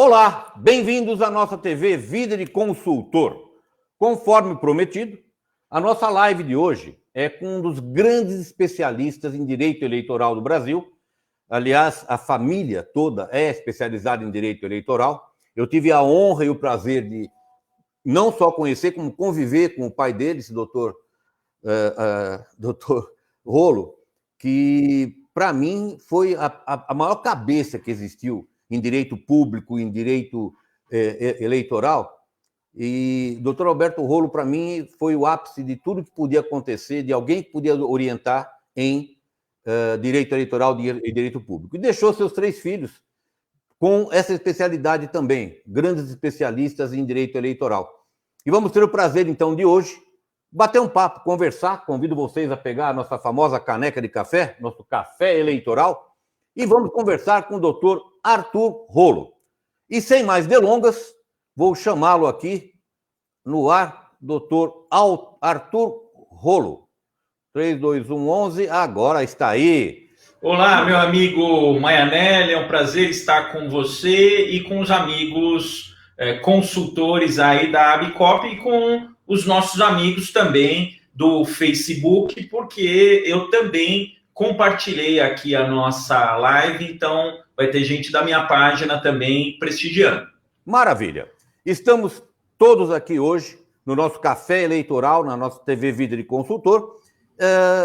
Olá, bem-vindos à nossa TV Vida de Consultor. Conforme prometido, a nossa live de hoje é com um dos grandes especialistas em direito eleitoral do Brasil. Aliás, a família toda é especializada em direito eleitoral. Eu tive a honra e o prazer de não só conhecer, como conviver com o pai dele, esse doutor Rolo, que, para mim, foi a maior cabeça que existiu em direito público, em direito eleitoral. E doutor Alberto Rolo, para mim, foi o ápice de tudo que podia acontecer, de alguém que podia orientar em direito eleitoral e direito público. E deixou seus 3 filhos com essa especialidade também, grandes especialistas em direito eleitoral. E vamos ter o prazer, então, de hoje, bater um papo, conversar. Convido vocês a pegar a nossa famosa caneca de café, nosso café eleitoral, e vamos conversar com o doutor Arthur Rolo. E sem mais delongas, vou chamá-lo aqui no ar, doutor Arthur Rolo. 3, 2, 1, 11, agora está aí. Olá, meu amigo Maianelli, é um prazer estar com você e com os amigos consultores aí da Abicop e com os nossos amigos também do Facebook, porque eu também compartilhei aqui a nossa live, então vai ter gente da minha página também prestigiando. Maravilha! Estamos todos aqui hoje no nosso café eleitoral, na nossa TV Vida de Consultor,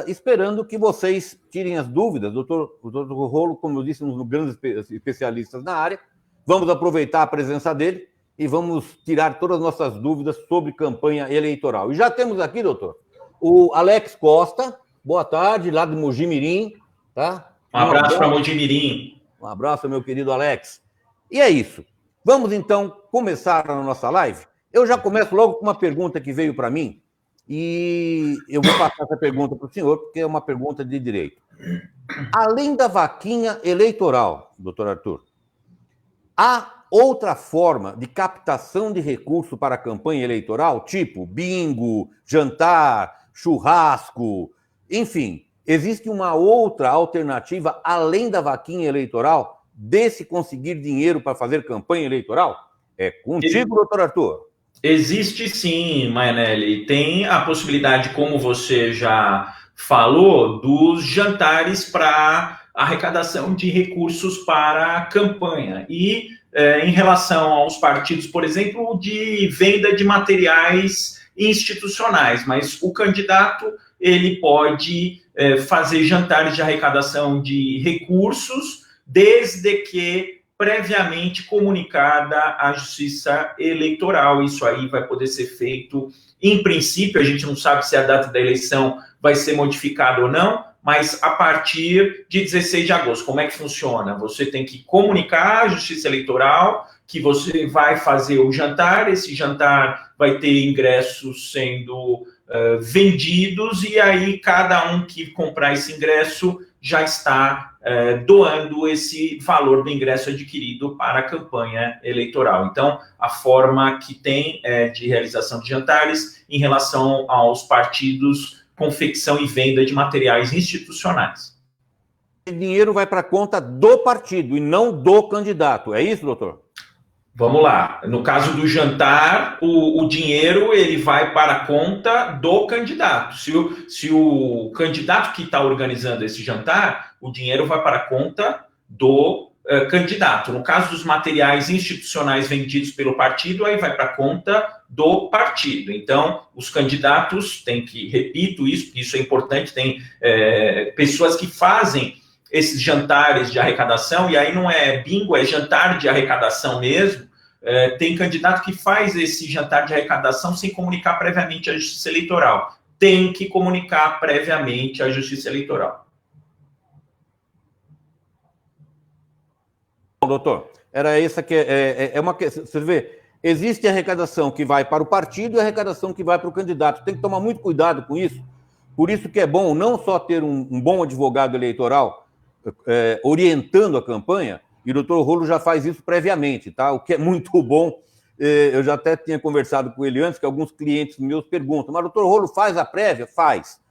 esperando que vocês tirem as dúvidas. O doutor Rolo, como eu disse, um dos grandes especialistas na área. Vamos aproveitar a presença dele e vamos tirar todas as nossas dúvidas sobre campanha eleitoral. E já temos aqui, doutor, o Alex Costa. Boa tarde, lá do Mojimirim. Tá? Um abraço para Mojimirim. Um abraço, meu querido Alex. E é isso. Vamos, então, começar a nossa live. Eu já começo logo com uma pergunta que veio para mim, e eu vou passar essa pergunta para o senhor, porque é uma pergunta de direito. Além da vaquinha eleitoral, doutor Arthur, há outra forma de captação de recurso para a campanha eleitoral, tipo bingo, jantar, churrasco, enfim, existe uma outra alternativa além da vaquinha eleitoral de se conseguir dinheiro para fazer campanha eleitoral? É contigo, doutor Arthur. Existe sim, Maianelli. Tem a possibilidade, como você já falou, dos jantares para arrecadação de recursos para a campanha. E em relação aos partidos, por exemplo, de venda de materiais institucionais. Mas o candidato ele pode fazer jantares de arrecadação de recursos, desde que previamente comunicada à Justiça Eleitoral. Isso aí vai poder ser feito, em princípio, a gente não sabe se a data da eleição vai ser modificada ou não, mas a partir de 16 de agosto. Como é que funciona? Você tem que comunicar à Justiça Eleitoral que você vai fazer o jantar, esse jantar vai ter ingressos sendo vendidos, e aí cada um que comprar esse ingresso já está doando esse valor do ingresso adquirido para a campanha eleitoral. Então, a forma que tem de realização de jantares em relação aos partidos, confecção e venda de materiais institucionais. O dinheiro vai para a conta do partido e não do candidato. É isso, doutor? Vamos lá. No caso do jantar, o dinheiro ele vai para a conta do candidato. Se o candidato que está organizando esse jantar, o dinheiro vai para a conta do candidato. No caso dos materiais institucionais vendidos pelo partido, aí vai para a conta do partido. Então, os candidatos têm que, repito isso, porque isso é importante, tem pessoas que fazem esses jantares de arrecadação, e aí não é bingo, é jantar de arrecadação mesmo. Tem candidato que faz esse jantar de arrecadação sem comunicar previamente à Justiça Eleitoral. Tem que comunicar previamente à Justiça Eleitoral. Doutor, era essa que é uma questão. Você vê, existe a arrecadação que vai para o partido e a arrecadação que vai para o candidato. Tem que tomar muito cuidado com isso. Por isso que é bom não só ter um bom advogado eleitoral orientando a campanha, e o doutor Rolo já faz isso previamente, tá? O que é muito bom. Eu já até tinha conversado com ele antes, que alguns clientes meus perguntam, mas o doutor Rolo faz a prévia? Faz.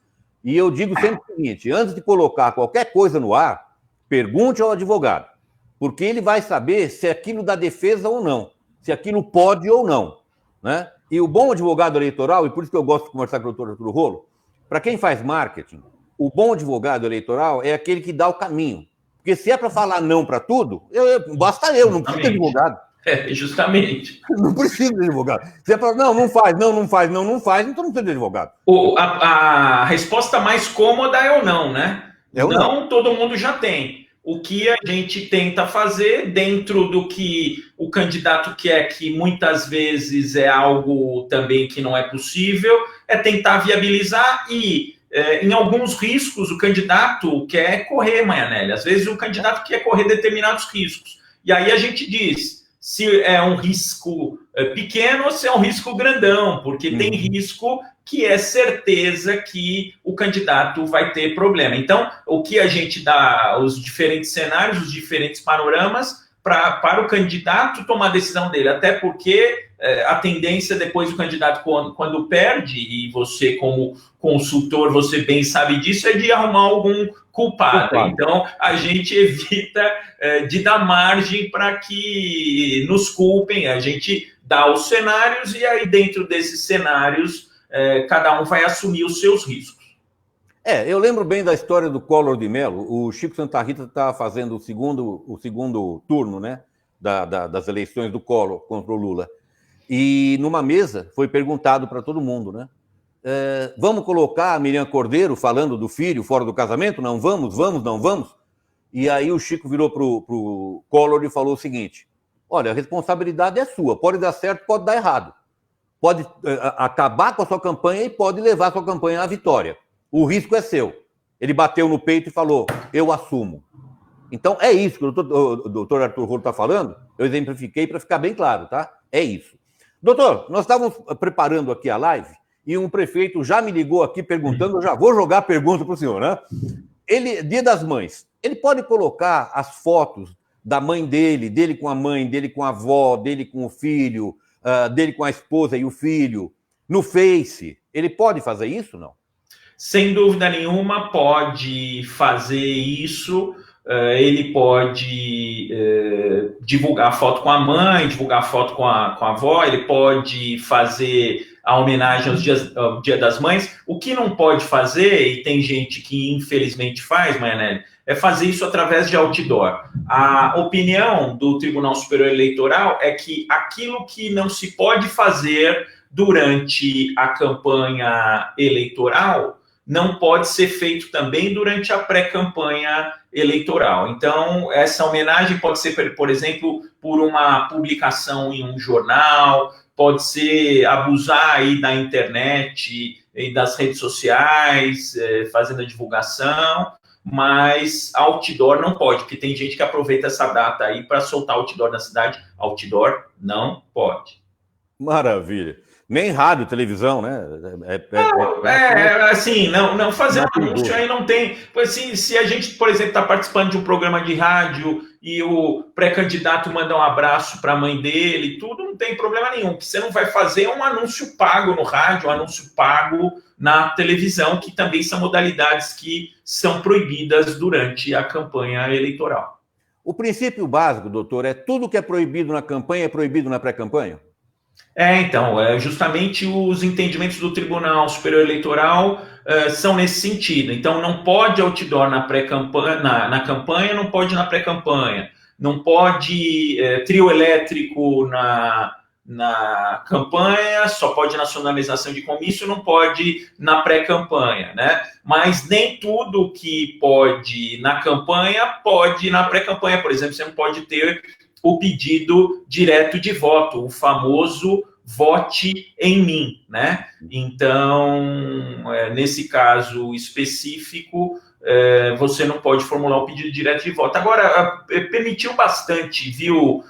E eu digo sempre o seguinte, antes de colocar qualquer coisa no ar, pergunte ao advogado. porque ele vai saber se aquilo dá defesa ou não, se aquilo pode ou não, né? E o bom advogado eleitoral, e por isso que eu gosto de conversar com o doutor Arturo Rolo, para quem faz marketing, o bom advogado eleitoral é aquele que dá o caminho. Porque se é para falar não para tudo, basta eu, não preciso de advogado. Justamente. Não precisa de advogado. Você fala, não faz, não faz, não faz, então não precisa de advogado. A resposta mais cômoda é o não, né? Não todo mundo já tem. O que a gente tenta fazer dentro do que o candidato quer, que muitas vezes é algo também que não é possível, é tentar viabilizar e, em alguns riscos, o candidato quer correr, Maianelli. Às vezes o candidato quer correr determinados riscos. E aí a gente diz se é um risco pequeno ou se é um risco grandão, porque tem risco que é certeza que o candidato vai ter problema. Então, o que a gente dá, os diferentes cenários, os diferentes panoramas, para o candidato tomar a decisão dele, até porque a tendência depois do candidato, quando perde, e você como consultor, você bem sabe disso, é de arrumar algum culpado. Então, a gente evita de dar margem para que nos culpem, a gente dá os cenários e aí dentro desses cenários cada um vai assumir os seus riscos. Eu lembro bem da história do Collor de Mello. O Chico Santa Rita está fazendo o segundo turno, né, das eleições do Collor contra o Lula. E numa mesa foi perguntado para todo mundo, né? Vamos colocar a Miriam Cordeiro falando do filho fora do casamento? Não vamos, não vamos? E aí o Chico virou para o Collor e falou o seguinte: olha, a responsabilidade é sua, pode dar certo, pode dar errado. Pode acabar com a sua campanha e pode levar a sua campanha à vitória. O risco é seu. Ele bateu no peito e falou, eu assumo. Então, é isso que o doutor Arthur Rolo está falando. Eu exemplifiquei para ficar bem claro, tá? É isso. Doutor, nós estávamos preparando aqui a live e um prefeito já me ligou aqui perguntando, eu já vou jogar a pergunta para o senhor, né? Dia das Mães, ele pode colocar as fotos da mãe dele com a mãe, dele com a avó, dele com o filho, dele com a esposa e o filho, no Face. Ele pode fazer isso, não? Sem dúvida nenhuma, pode fazer isso. Ele pode divulgar a foto com a mãe, divulgar a foto com a avó, ele pode fazer a homenagem ao Dia das Mães. O que não pode fazer, e tem gente que infelizmente faz, Maianelli, é fazer isso através de outdoor. A opinião do Tribunal Superior Eleitoral é que aquilo que não se pode fazer durante a campanha eleitoral não pode ser feito também durante a pré-campanha eleitoral. Então, essa homenagem pode ser, por exemplo, por uma publicação em um jornal, pode ser abusar aí da internet e das redes sociais, fazendo a divulgação, mas outdoor não pode, porque tem gente que aproveita essa data aí para soltar outdoor na cidade. Outdoor não pode. Maravilha. Nem rádio, televisão, né? Assim, não fazer um anúncio aí não tem. Assim, se a gente, por exemplo, está participando de um programa de rádio e o pré-candidato manda um abraço para a mãe dele, tudo, não tem problema nenhum. O que você não vai fazer é um anúncio pago no rádio, um anúncio pago na televisão, que também são modalidades que são proibidas durante a campanha eleitoral. O princípio básico, doutor, é tudo que é proibido na campanha é proibido na pré-campanha? Então, justamente os entendimentos do Tribunal Superior Eleitoral são nesse sentido. Então, não pode outdoor na pré-campanha, na campanha, não pode na pré-campanha, não pode trio elétrico na campanha, só pode nacionalização de comício, não pode na pré-campanha, né? Mas nem tudo que pode na campanha pode na pré-campanha. Por exemplo, você não pode ter o pedido direto de voto, o famoso vote em mim, né? Então, nesse caso específico, você não pode formular o pedido direto de voto. Agora, permitiu bastante, viu,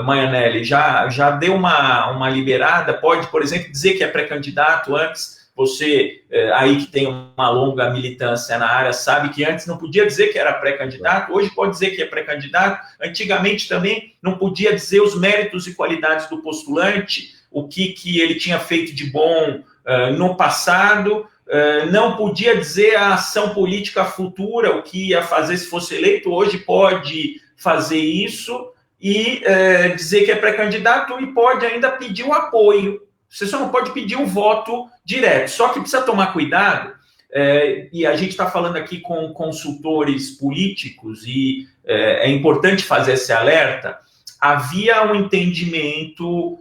Maianelli? Já deu uma liberada, pode, por exemplo, dizer que é pré-candidato antes. Você, aí que tem uma longa militância na área, sabe que antes não podia dizer que era pré-candidato, hoje pode dizer que é pré-candidato. Antigamente também não podia dizer os méritos e qualidades do postulante, o que ele tinha feito de bom no passado, não podia dizer a ação política futura, o que ia fazer se fosse eleito. Hoje pode fazer isso e dizer que é pré-candidato e pode ainda pedir o apoio. Você só não pode pedir o voto direto. Só que precisa tomar cuidado, e a gente está falando aqui com consultores políticos, e é importante fazer esse alerta. Havia um entendimento,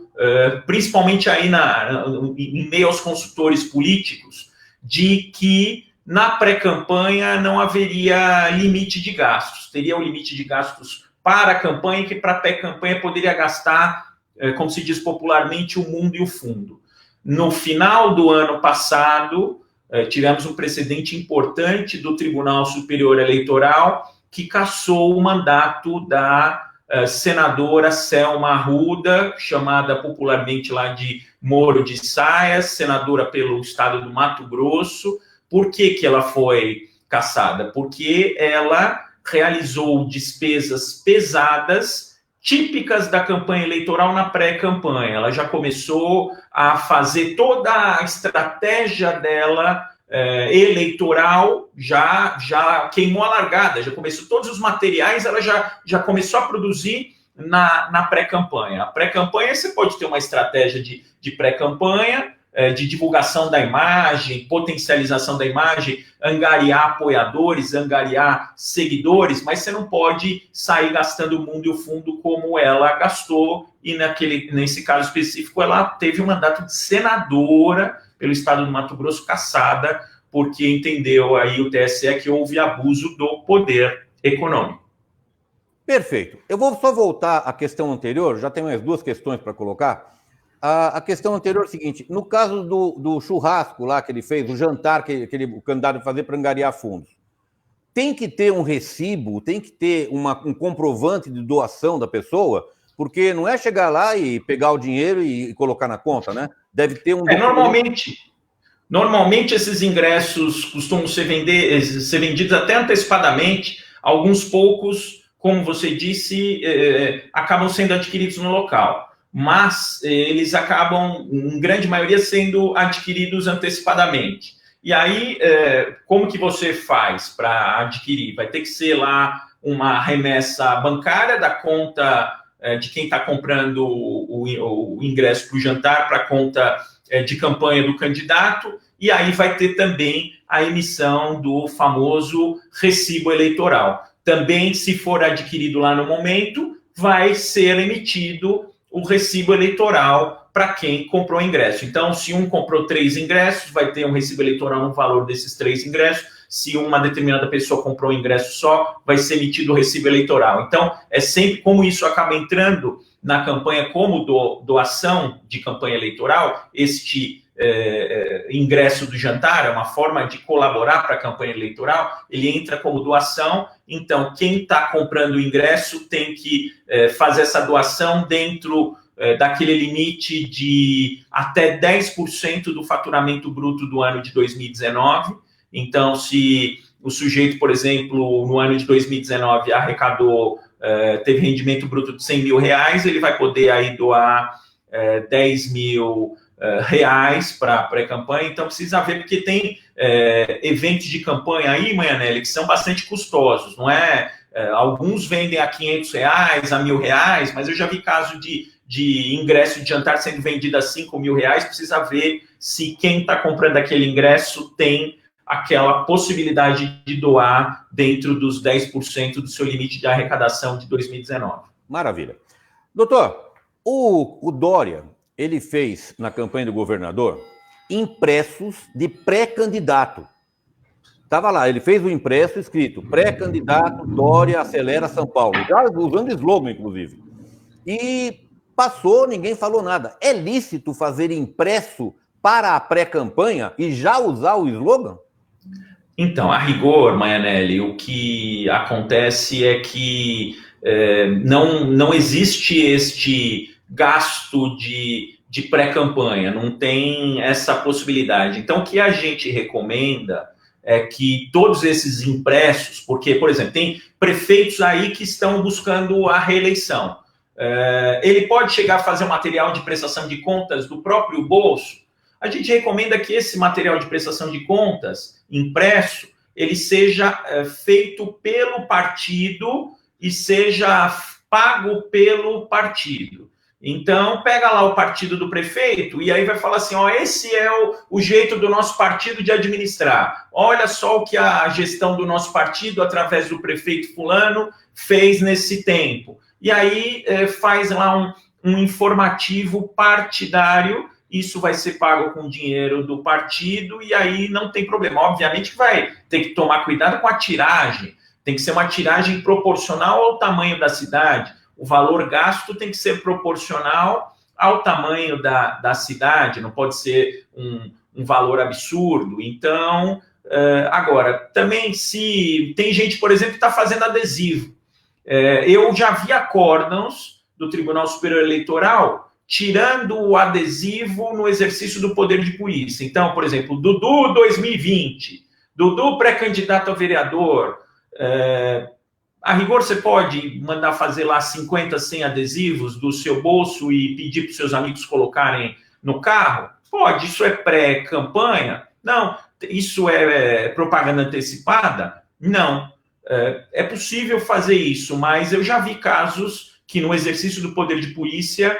principalmente aí em meio aos consultores políticos, de que na pré-campanha não haveria limite de gastos. Teria o limite de gastos para a campanha, que para a pré-campanha poderia gastar, como se diz popularmente, o mundo e o fundo. No final do ano passado, tivemos um precedente importante do Tribunal Superior Eleitoral, que cassou o mandato da senadora Selma Arruda, chamada popularmente lá de Moro de Saias, senadora pelo estado do Mato Grosso. Por que ela foi cassada? Porque ela realizou despesas pesadas, típicas da campanha eleitoral na pré-campanha. Ela já começou a fazer toda a estratégia dela eleitoral, já queimou a largada, já começou todos os materiais, ela já começou a produzir na pré-campanha. A pré-campanha, você pode ter uma estratégia de pré-campanha, de divulgação da imagem, potencialização da imagem, angariar apoiadores, angariar seguidores, mas você não pode sair gastando o mundo e o fundo como ela gastou, e nesse caso específico ela teve um mandato de senadora pelo estado do Mato Grosso, cassada, porque entendeu aí o TSE que houve abuso do poder econômico. Perfeito. Eu vou só voltar à questão anterior, já tenho mais duas questões para colocar. A questão anterior é a seguinte: no caso do churrasco lá que ele fez, o jantar que o candidato vai fazer para angariar fundos, tem que ter um recibo, tem que ter um comprovante de doação da pessoa, porque não é chegar lá e pegar o dinheiro e colocar na conta, né? Deve ter um... Normalmente esses ingressos costumam ser vendidos até antecipadamente, alguns poucos, como você disse, acabam sendo adquiridos no local. Mas eles acabam, em grande maioria, sendo adquiridos antecipadamente. E aí, como que você faz para adquirir? Vai ter que ser lá uma remessa bancária da conta de quem está comprando o ingresso para o jantar, para a conta de campanha do candidato, e aí vai ter também a emissão do famoso recibo eleitoral. Também, se for adquirido lá no momento, vai ser emitido o recibo eleitoral para quem comprou o ingresso. Então, se um comprou 3 ingressos, vai ter um recibo eleitoral no valor desses 3 ingressos. Se uma determinada pessoa comprou um ingresso só, vai ser emitido o recibo eleitoral. Então, é sempre como isso acaba entrando na campanha como doação de campanha eleitoral, este ingresso do jantar é uma forma de colaborar para a campanha eleitoral, ele entra como doação. Então, quem está comprando o ingresso tem que fazer essa doação dentro daquele limite de até 10% do faturamento bruto do ano de 2019. Então, se o sujeito, por exemplo, no ano de 2019 arrecadou, teve rendimento bruto de 100 mil reais, ele vai poder aí doar 10 mil reais para a pré-campanha. Então, precisa ver, porque tem eventos de campanha aí, Maianelli, que são bastante custosos, não é? Alguns vendem a 500 reais, a 1.000 reais, mas eu já vi caso de ingresso de jantar sendo vendido a 5 mil reais. Precisa ver se quem está comprando aquele ingresso tem aquela possibilidade de doar dentro dos 10% do seu limite de arrecadação de 2019. Maravilha. Doutor, o Dória, ele fez na campanha do governador impressos de pré-candidato. Estava lá, ele fez o impresso escrito: pré-candidato Dória acelera São Paulo, já usando slogan, inclusive. E passou, ninguém falou nada. É lícito fazer impresso para a pré-campanha e já usar o slogan? Então, a rigor, Maianelli, o que acontece é que não existe este gasto de pré-campanha, não tem essa possibilidade. Então, o que a gente recomenda é que todos esses impressos, porque, por exemplo, tem prefeitos aí que estão buscando a reeleição. Ele pode chegar a fazer um material de prestação de contas do próprio bolso. A gente recomenda que esse material de prestação de contas impresso, ele seja feito pelo partido e seja pago pelo partido. Então, pega lá o partido do prefeito e aí vai falar assim, ó, esse é o jeito do nosso partido de administrar. Olha só o que a gestão do nosso partido, através do prefeito fulano, fez nesse tempo. E aí faz lá um informativo partidário, isso vai ser pago com dinheiro do partido e aí não tem problema. Obviamente que vai ter que tomar cuidado com a tiragem, tem que ser uma tiragem proporcional ao tamanho da cidade. O valor gasto tem que ser proporcional ao tamanho da cidade, não pode ser um valor absurdo. Então, agora, também se tem gente, por exemplo, que está fazendo adesivo. Eu já vi acórdãos do Tribunal Superior Eleitoral tirando o adesivo no exercício do poder de polícia. Então, por exemplo, Dudu 2020, Dudu pré-candidato a vereador, a rigor, você pode mandar fazer lá 50, 100 adesivos do seu bolso e pedir para os seus amigos colocarem no carro? Pode. Isso é pré-campanha? Não. Isso é propaganda antecipada? Não. É possível fazer isso, mas eu já vi casos que no exercício do poder de polícia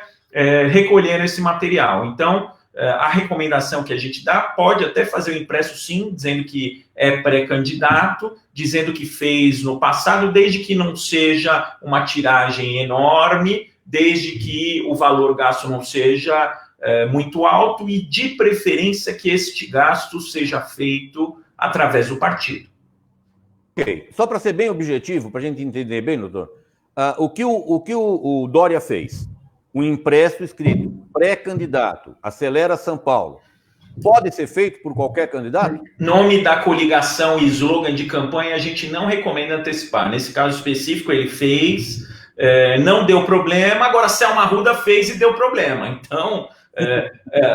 recolheram esse material. Então, a recomendação que a gente dá pode até fazer o impresso sim, dizendo que é pré-candidato, dizendo que fez no passado, desde que não seja uma tiragem enorme, desde que o valor gasto não seja muito alto e, de preferência, que este gasto seja feito através do partido. Ok. Só para ser bem objetivo, para a gente entender bem, doutor, o que o Dória fez? Um impresso escrito pré-candidato, acelera São Paulo. Pode ser feito por qualquer candidato? Nome da coligação e slogan de campanha a gente não recomenda antecipar. Nesse caso específico ele fez, não deu problema, agora Selma Arruda fez e deu problema. Então,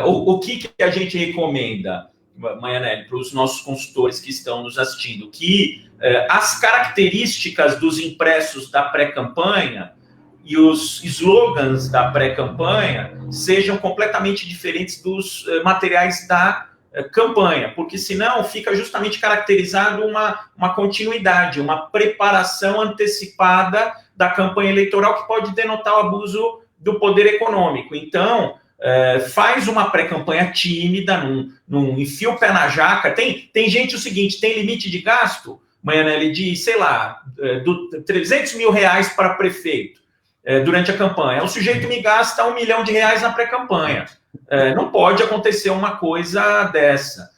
o que a gente recomenda, Maianelli, para os nossos consultores que estão nos assistindo? Que as características dos impressos da pré-campanha e os slogans da pré-campanha sejam completamente diferentes dos materiais da campanha, porque senão fica justamente caracterizado uma continuidade, uma preparação antecipada da campanha eleitoral que pode denotar o abuso do poder econômico. Então, faz uma pré-campanha tímida, não enfia o pé na jaca. Tem gente o seguinte, tem limite de gasto, Maianelli, de, sei lá, 300 mil reais para prefeito. Durante a campanha. O sujeito me gasta R$1 milhão na pré-campanha. Não pode acontecer uma coisa dessa.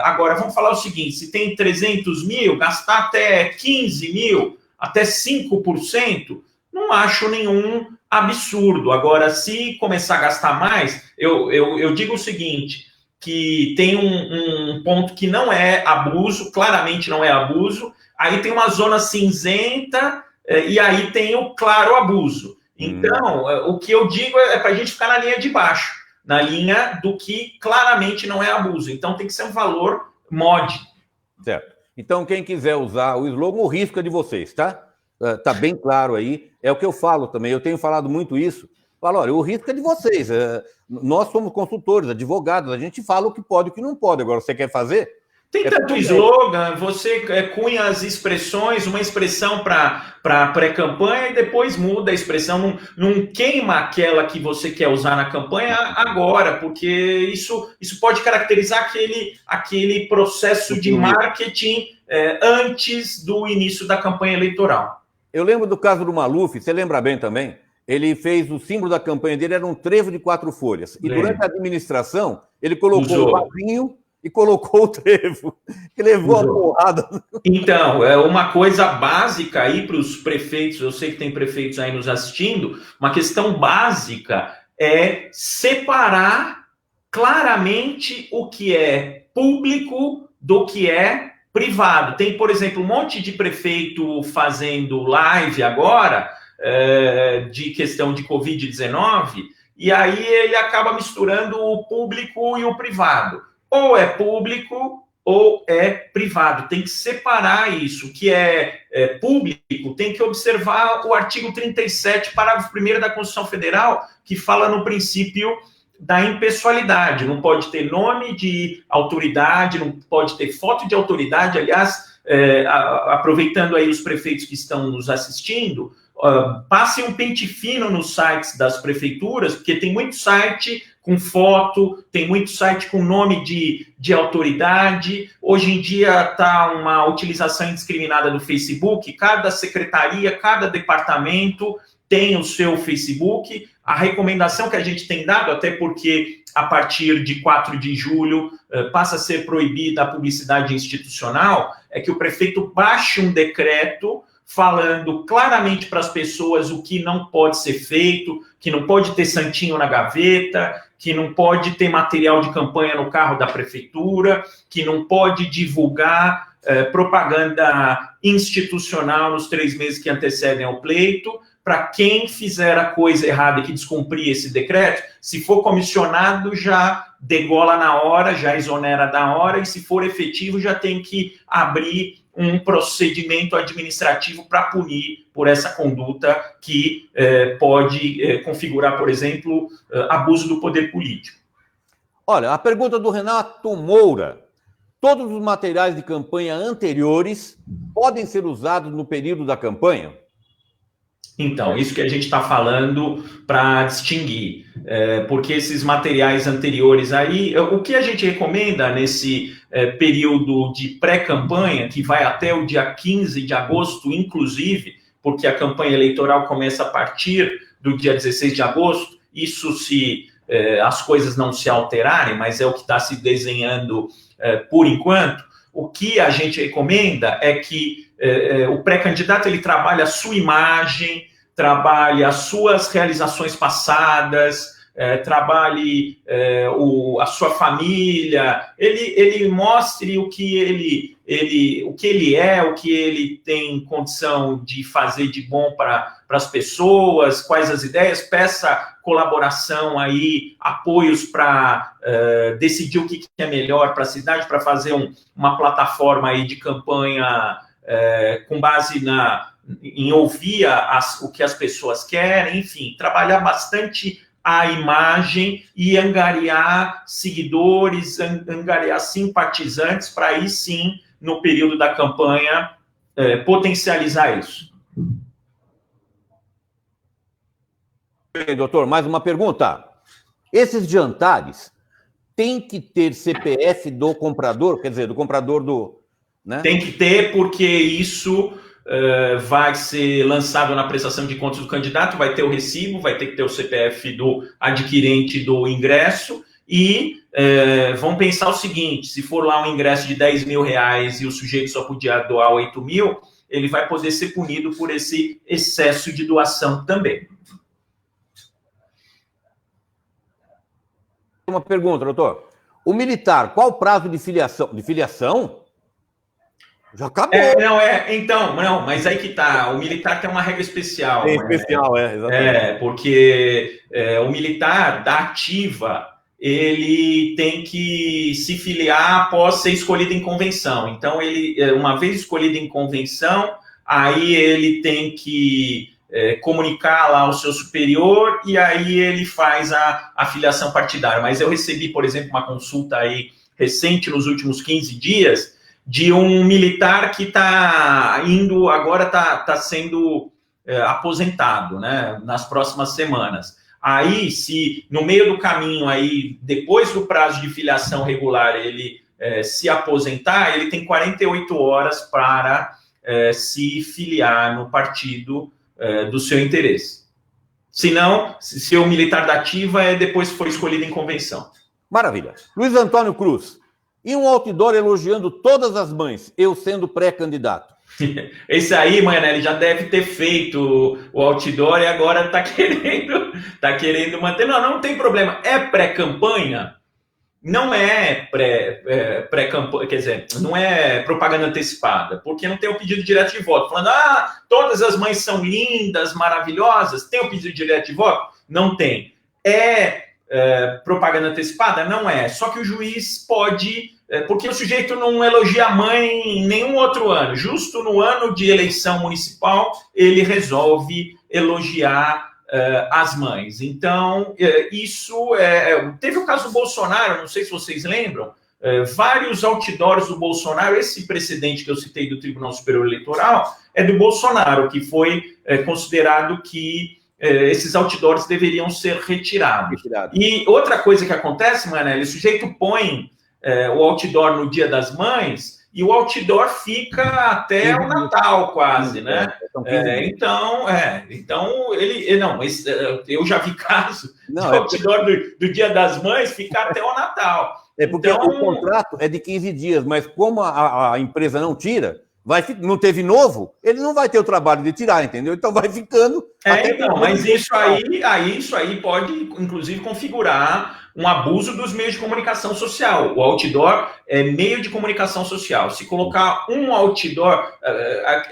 Agora, vamos falar o seguinte, se tem 300 mil, gastar até 15 mil, até 5%, não acho nenhum absurdo. Agora, se começar a gastar mais, eu digo o seguinte, que tem um ponto que não é abuso, claramente não é abuso, aí tem uma zona cinzenta, e aí tem o claro abuso. Então, o que eu digo é para a gente ficar na linha de baixo, na linha do que claramente não é abuso. Então, tem que ser um valor módico. Certo. Então, quem quiser usar o slogan, o risco é de vocês, tá? Tá bem claro aí. É o que eu falo também. Eu tenho falado muito isso. Falo, olha, o risco é de vocês. Nós somos consultores, advogados. A gente fala o que pode e o que não pode. Agora, você quer fazer? Tem tanto slogan, você cunha as expressões, uma expressão para pré-campanha e depois muda a expressão, não queima aquela que você quer usar na campanha agora, porque isso pode caracterizar aquele processo de marketing antes do início da campanha eleitoral. Eu lembro do caso do Maluf, você lembra bem também? Ele fez, o símbolo da campanha dele era um trevo de 4 folhas. E durante a administração, ele colocou o quadrinho e colocou o trevo, que levou a porrada. Então, uma coisa básica aí para os prefeitos, eu sei que tem prefeitos aí nos assistindo, uma questão básica é separar claramente o que é público do que é privado. Tem, por exemplo, um monte de prefeito fazendo live agora, de questão de Covid-19, e aí ele acaba misturando o público e o privado. Ou é público ou é privado. Tem que separar isso. O que é público tem que observar o artigo 37, parágrafo 1º da Constituição Federal, que fala no princípio da impessoalidade. Não pode ter nome de autoridade, não pode ter foto de autoridade. Aliás, aproveitando aí os prefeitos que estão nos assistindo, passem um pente fino nos sites das prefeituras, porque tem muito site com foto, tem muito site com nome de autoridade. Hoje em dia está uma utilização indiscriminada do Facebook, cada secretaria, cada departamento tem o seu Facebook. A recomendação que a gente tem dado, até porque a partir de 4 de julho passa a ser proibida a publicidade institucional, é que o prefeito baixe um decreto falando claramente para as pessoas o que não pode ser feito, que não pode ter santinho na gaveta, que não pode ter material de campanha no carro da prefeitura, que não pode divulgar propaganda institucional nos 3 meses que antecedem ao pleito. Para quem fizer a coisa errada e que descumprir esse decreto, se for comissionado, já degola na hora, já exonera da hora, e se for efetivo, já tem que abrir um procedimento administrativo para punir por essa conduta que pode configurar, por exemplo, abuso do poder político. Olha, a pergunta do Renato Moura. Todos os materiais de campanha anteriores podem ser usados no período da campanha? Então, isso que a gente está falando para distinguir, porque esses materiais anteriores aí, o que a gente recomenda nesse período de pré-campanha, que vai até o dia 15 de agosto, inclusive, porque a campanha eleitoral começa a partir do dia 16 de agosto, isso se as coisas não se alterarem, mas é o que está se desenhando por enquanto. O que a gente recomenda é que o pré-candidato ele trabalha a sua imagem, trabalhe as suas realizações passadas, trabalhe a sua família, ele mostre o que ele é, o que ele tem condição de fazer de bom para as pessoas, quais as ideias, peça colaboração aí, apoios para decidir o que é melhor para a cidade, para fazer uma plataforma aí de campanha com base em ouvir o que as pessoas querem, enfim, trabalhar bastante a imagem e angariar seguidores, angariar simpatizantes, para aí sim, no período da campanha, potencializar isso. Bem, doutor, mais uma pergunta. Esses jantares têm que ter CPF do comprador, quer dizer, do comprador do... Né? Tem que ter, porque isso vai ser lançado na prestação de contas do candidato, vai ter o recibo, vai ter que ter o CPF do adquirente do ingresso e vão pensar o seguinte, se for lá um ingresso de R$10 mil e o sujeito só podia doar 8 mil, ele vai poder ser punido por esse excesso de doação também. Uma pergunta, doutor. O militar, qual o prazo de filiação? De filiação? Já acabou. Não, mas aí que tá. O militar tem uma regra especial. É especial, exatamente. Porque o militar da ativa, ele tem que se filiar após ser escolhido em convenção. Então, ele, uma vez escolhido em convenção, aí ele tem que comunicar lá ao seu superior e aí ele faz a filiação partidária. Mas eu recebi, por exemplo, uma consulta aí recente, nos últimos 15 dias, de um militar que está indo, agora está sendo aposentado, né, nas próximas semanas. Aí, se no meio do caminho, aí, depois do prazo de filiação regular, ele se aposentar, ele tem 48 horas para se filiar no partido do seu interesse. Se não, se o militar da ativa depois foi escolhido em convenção. Maravilha. Luiz Antônio Cruz. E um outdoor elogiando todas as mães, eu sendo pré-candidato. Esse aí, Maionelli, já deve ter feito o outdoor e agora está querendo manter. Não tem problema. É pré-campanha? Não é pré-campanha, quer dizer, não é propaganda antecipada, porque não tem o pedido direto de voto. Falando, todas as mães são lindas, maravilhosas, tem o pedido direto de voto? Não tem. Propaganda antecipada? Não é. Só que o juiz pode, porque o sujeito não elogia a mãe em nenhum outro ano. Justo no ano de eleição municipal, ele resolve elogiar as mães. Então, isso teve o caso do Bolsonaro, não sei se vocês lembram, vários outdoors do Bolsonaro. Esse precedente que eu citei do Tribunal Superior Eleitoral é do Bolsonaro, que foi considerado que esses outdoors deveriam ser retirados. E outra coisa que acontece, Manelli, o sujeito põe o outdoor no Dia das Mães e o outdoor fica até o Natal, quase, né? Então ele não, eu já vi caso de outdoor do Dia das Mães ficar até o Natal. Porque o contrato é de 15 dias, mas como a empresa não tira, não teve novo, ele não vai ter o trabalho de tirar, entendeu? Então vai ficando. Mas isso aí pode, inclusive, configurar um abuso dos meios de comunicação social. O outdoor é meio de comunicação social. Se colocar um outdoor,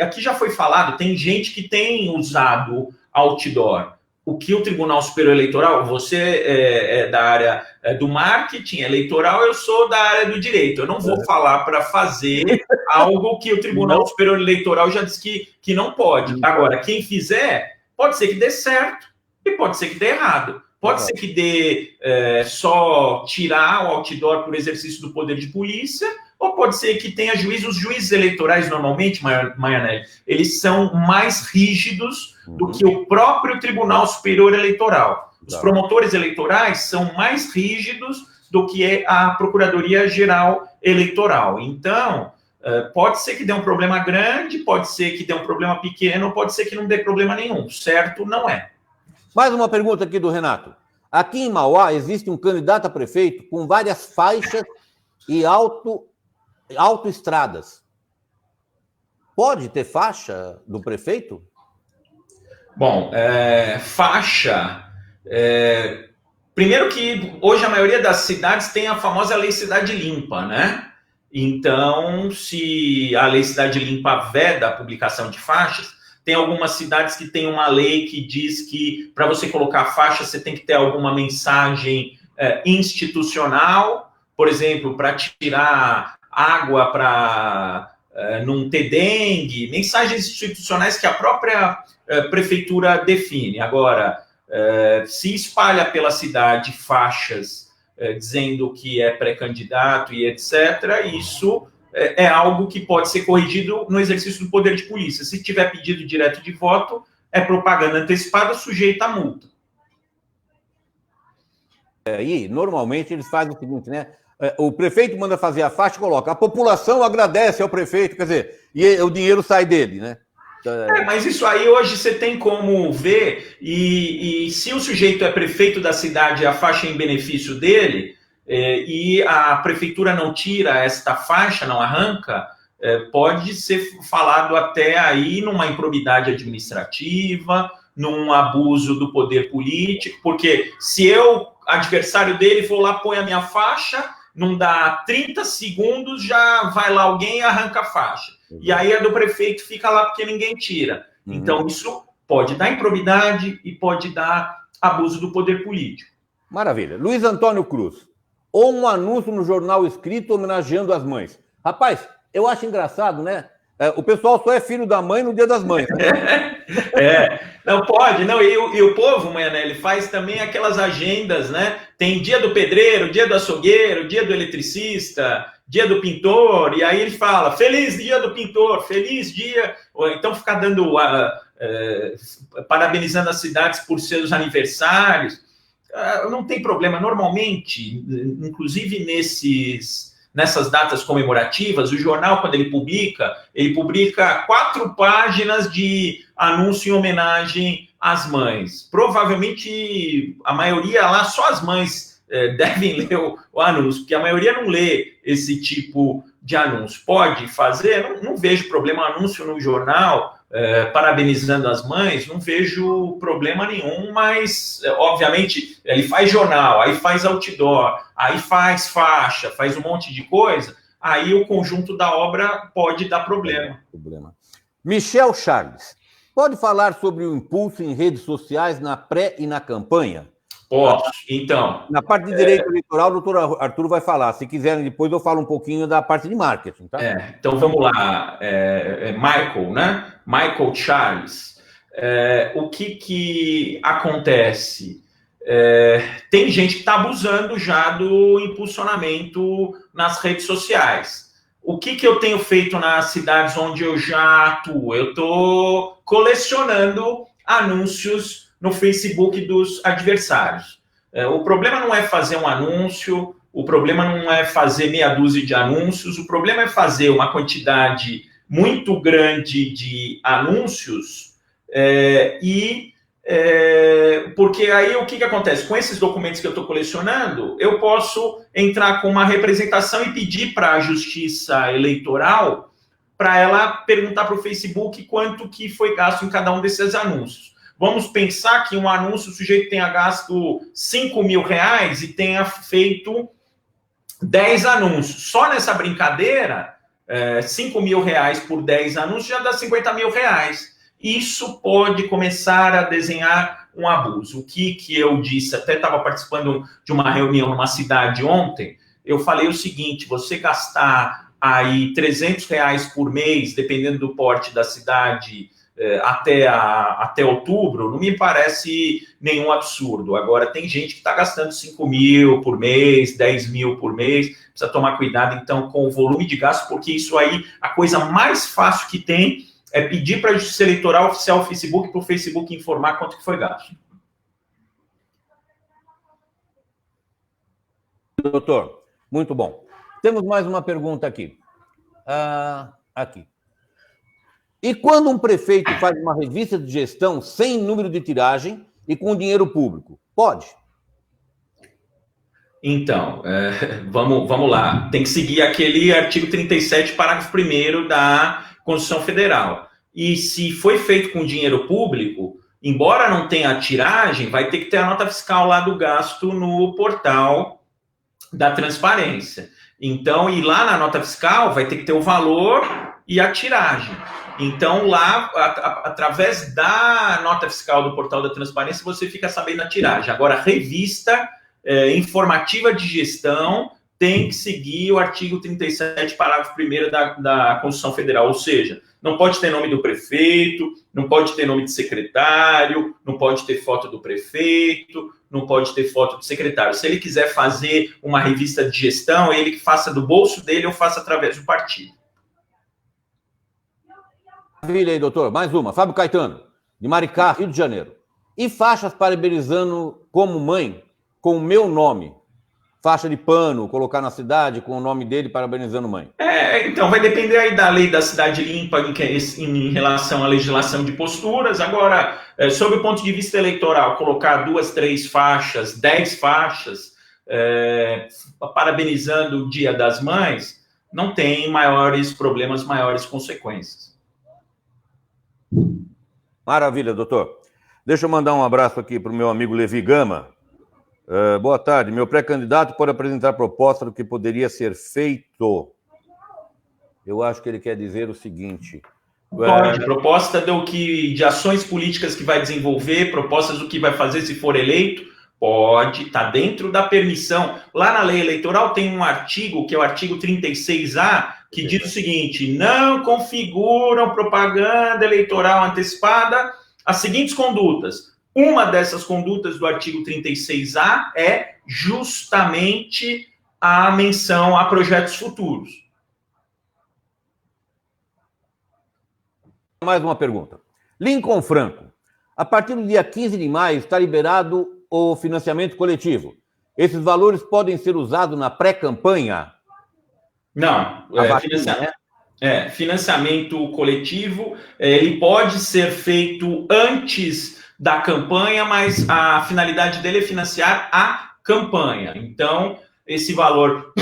aqui já foi falado, tem gente que tem usado outdoor. O que o Tribunal Superior Eleitoral, você é da área do marketing eleitoral, eu sou da área do direito. Eu não vou falar para fazer algo que o Tribunal Superior Eleitoral já disse que não pode. Agora, quem fizer, pode ser que dê certo e pode ser que dê errado. Pode ser que dê só tirar o outdoor por exercício do poder de polícia, ou pode ser que tenha juízes. Os juízes eleitorais, normalmente, Maianelli, eles são mais rígidos do que o próprio Tribunal Superior Eleitoral. Os promotores eleitorais são mais rígidos do que a Procuradoria-Geral Eleitoral. Então, pode ser que dê um problema grande, pode ser que dê um problema pequeno, pode ser que não dê problema nenhum. Certo, não é. Mais uma pergunta aqui do Renato. Aqui em Mauá existe um candidato a prefeito com várias faixas e autoestradas. Pode ter faixa do prefeito? Bom, faixa... primeiro que hoje a maioria das cidades tem a famosa Lei Cidade Limpa, né? Então, se a Lei Cidade Limpa veda a publicação de faixas, tem algumas cidades que tem uma lei que diz que para você colocar faixa você tem que ter alguma mensagem institucional, por exemplo, para tirar água para não ter dengue, mensagens institucionais que a própria prefeitura define. Agora, se espalha pela cidade faixas dizendo que é pré-candidato e etc., isso é algo que pode ser corrigido no exercício do poder de polícia. Se tiver pedido direto de voto, é propaganda antecipada sujeita a multa. Aí, normalmente, eles fazem o seguinte, né? O prefeito manda fazer a faixa e coloca: a população agradece ao prefeito, quer dizer, e o dinheiro sai dele, né? Mas isso aí hoje você tem como ver, e se o sujeito é prefeito da cidade, a faixa é em benefício dele, e a prefeitura não tira esta faixa, não arranca, pode ser falado até aí numa improbidade administrativa, num abuso do poder político, porque se eu, adversário dele, vou lá, põe a minha faixa, não dá 30 segundos, já vai lá alguém e arranca a faixa. E aí a do prefeito fica lá porque ninguém tira. Então isso pode dar improbidade e pode dar abuso do poder político. Maravilha. Luiz Antônio Cruz. Ou um anúncio no jornal escrito homenageando as mães. Rapaz, eu acho engraçado, né? O pessoal só é filho da mãe no Dia das Mães. Né? Não pode, não. E o povo, Maianelli, faz também aquelas agendas, né? Tem dia do pedreiro, dia do açougueiro, dia do eletricista, dia do pintor, e aí ele fala: feliz dia do pintor, feliz dia. Ou então ficar dando, parabenizando as cidades por seus aniversários. Não tem problema. Normalmente, inclusive nessas datas comemorativas, o jornal, quando ele publica 4 páginas de anúncio em homenagem às mães. Provavelmente, a maioria lá, só as mães devem ler o anúncio, porque a maioria não lê esse tipo de anúncio. Pode fazer? Não vejo problema. Anúncio no jornal, parabenizando as mães, não vejo problema nenhum, mas, obviamente, ele faz jornal, aí faz outdoor, aí faz faixa, faz um monte de coisa, aí o conjunto da obra pode dar problema. Michel Charles, pode falar sobre o impulso em redes sociais na pré e na campanha? Posso, então. Na parte de direito eleitoral, o doutor Arthur vai falar. Se quiserem, depois eu falo um pouquinho da parte de marketing. Tá? Então, vamos lá. Michael, né? Michael Charles. O que acontece? tem gente que está abusando já do impulsionamento nas redes sociais. O que eu tenho feito nas cidades onde eu já atuo? Eu estou colecionando anúncios no Facebook dos adversários. O problema não é fazer um anúncio, o problema não é fazer meia dúzia de anúncios, o problema é fazer uma quantidade muito grande de anúncios porque aí o que acontece? Com esses documentos que eu estou colecionando, eu posso entrar com uma representação e pedir para a Justiça Eleitoral para ela perguntar para o Facebook quanto que foi gasto em cada um desses anúncios. Vamos pensar que um anúncio, o sujeito tenha gasto R$5.000 e tenha feito 10 anúncios. Só nessa brincadeira, R$5.000 por 10 anúncios já dá R$50.000. Isso pode começar a desenhar um abuso. O que eu disse, até estava participando de uma reunião numa cidade ontem, eu falei o seguinte: você gastar aí R$300 por mês, dependendo do porte da cidade, até outubro, não me parece nenhum absurdo. Agora, tem gente que está gastando 5.000 por mês, 10.000 por mês, precisa tomar cuidado, então, com o volume de gasto, porque isso aí, a coisa mais fácil que tem é pedir para a Justiça Eleitoral oficial o Facebook, para o Facebook informar quanto que foi gasto. Doutor, muito bom. Temos mais uma pergunta aqui. Aqui. E quando um prefeito faz uma revista de gestão sem número de tiragem e com dinheiro público? Pode? Então, vamos lá. Tem que seguir aquele artigo 37, parágrafo 1º da Constituição Federal. E se foi feito com dinheiro público, embora não tenha a tiragem, vai ter que ter a nota fiscal lá do gasto no portal da transparência. Então, e lá na nota fiscal vai ter que ter o valor e a tiragem. Então, lá, através da nota fiscal do portal da transparência, você fica sabendo a tiragem. Agora, revista informativa de gestão tem que seguir o artigo 37, parágrafo 1º da Constituição Federal, ou seja, não pode ter nome do prefeito, não pode ter nome de secretário, não pode ter foto do prefeito, não pode ter foto do secretário. Se ele quiser fazer uma revista de gestão, ele que faça do bolso dele ou faça através do partido. Maravilha aí, doutor. Mais uma. Fábio Caetano, de Maricá, Rio de Janeiro. E faixas parabenizando como mãe com o meu nome? Faixa de pano, colocar na cidade com o nome dele, parabenizando mãe. Então, vai depender aí da lei da cidade limpa em relação à legislação de posturas. Agora, sob o ponto de vista eleitoral, colocar 2, 3 faixas, 10 faixas, parabenizando o Dia das Mães, não tem maiores problemas, maiores consequências. Maravilha, doutor. Deixa eu mandar um abraço aqui para o meu amigo Levi Gama. Boa tarde. Meu pré-candidato pode apresentar proposta do que poderia ser feito. Eu acho que ele quer dizer o seguinte. Pode, proposta de ações políticas que vai desenvolver, propostas do que vai fazer se for eleito, pode, está dentro da permissão. Lá na lei eleitoral tem um artigo, que é o artigo 36A, que diz o seguinte: não configuram propaganda eleitoral antecipada as seguintes condutas. Uma dessas condutas do artigo 36A é justamente a menção a projetos futuros. Mais uma pergunta. Lincoln Franco, a partir do dia 15 de maio está liberado o financiamento coletivo. Esses valores podem ser usados na pré-campanha? Não. Financiamento coletivo, ele pode ser feito antes da campanha, mas a finalidade dele é financiar a campanha. Então, esse valor,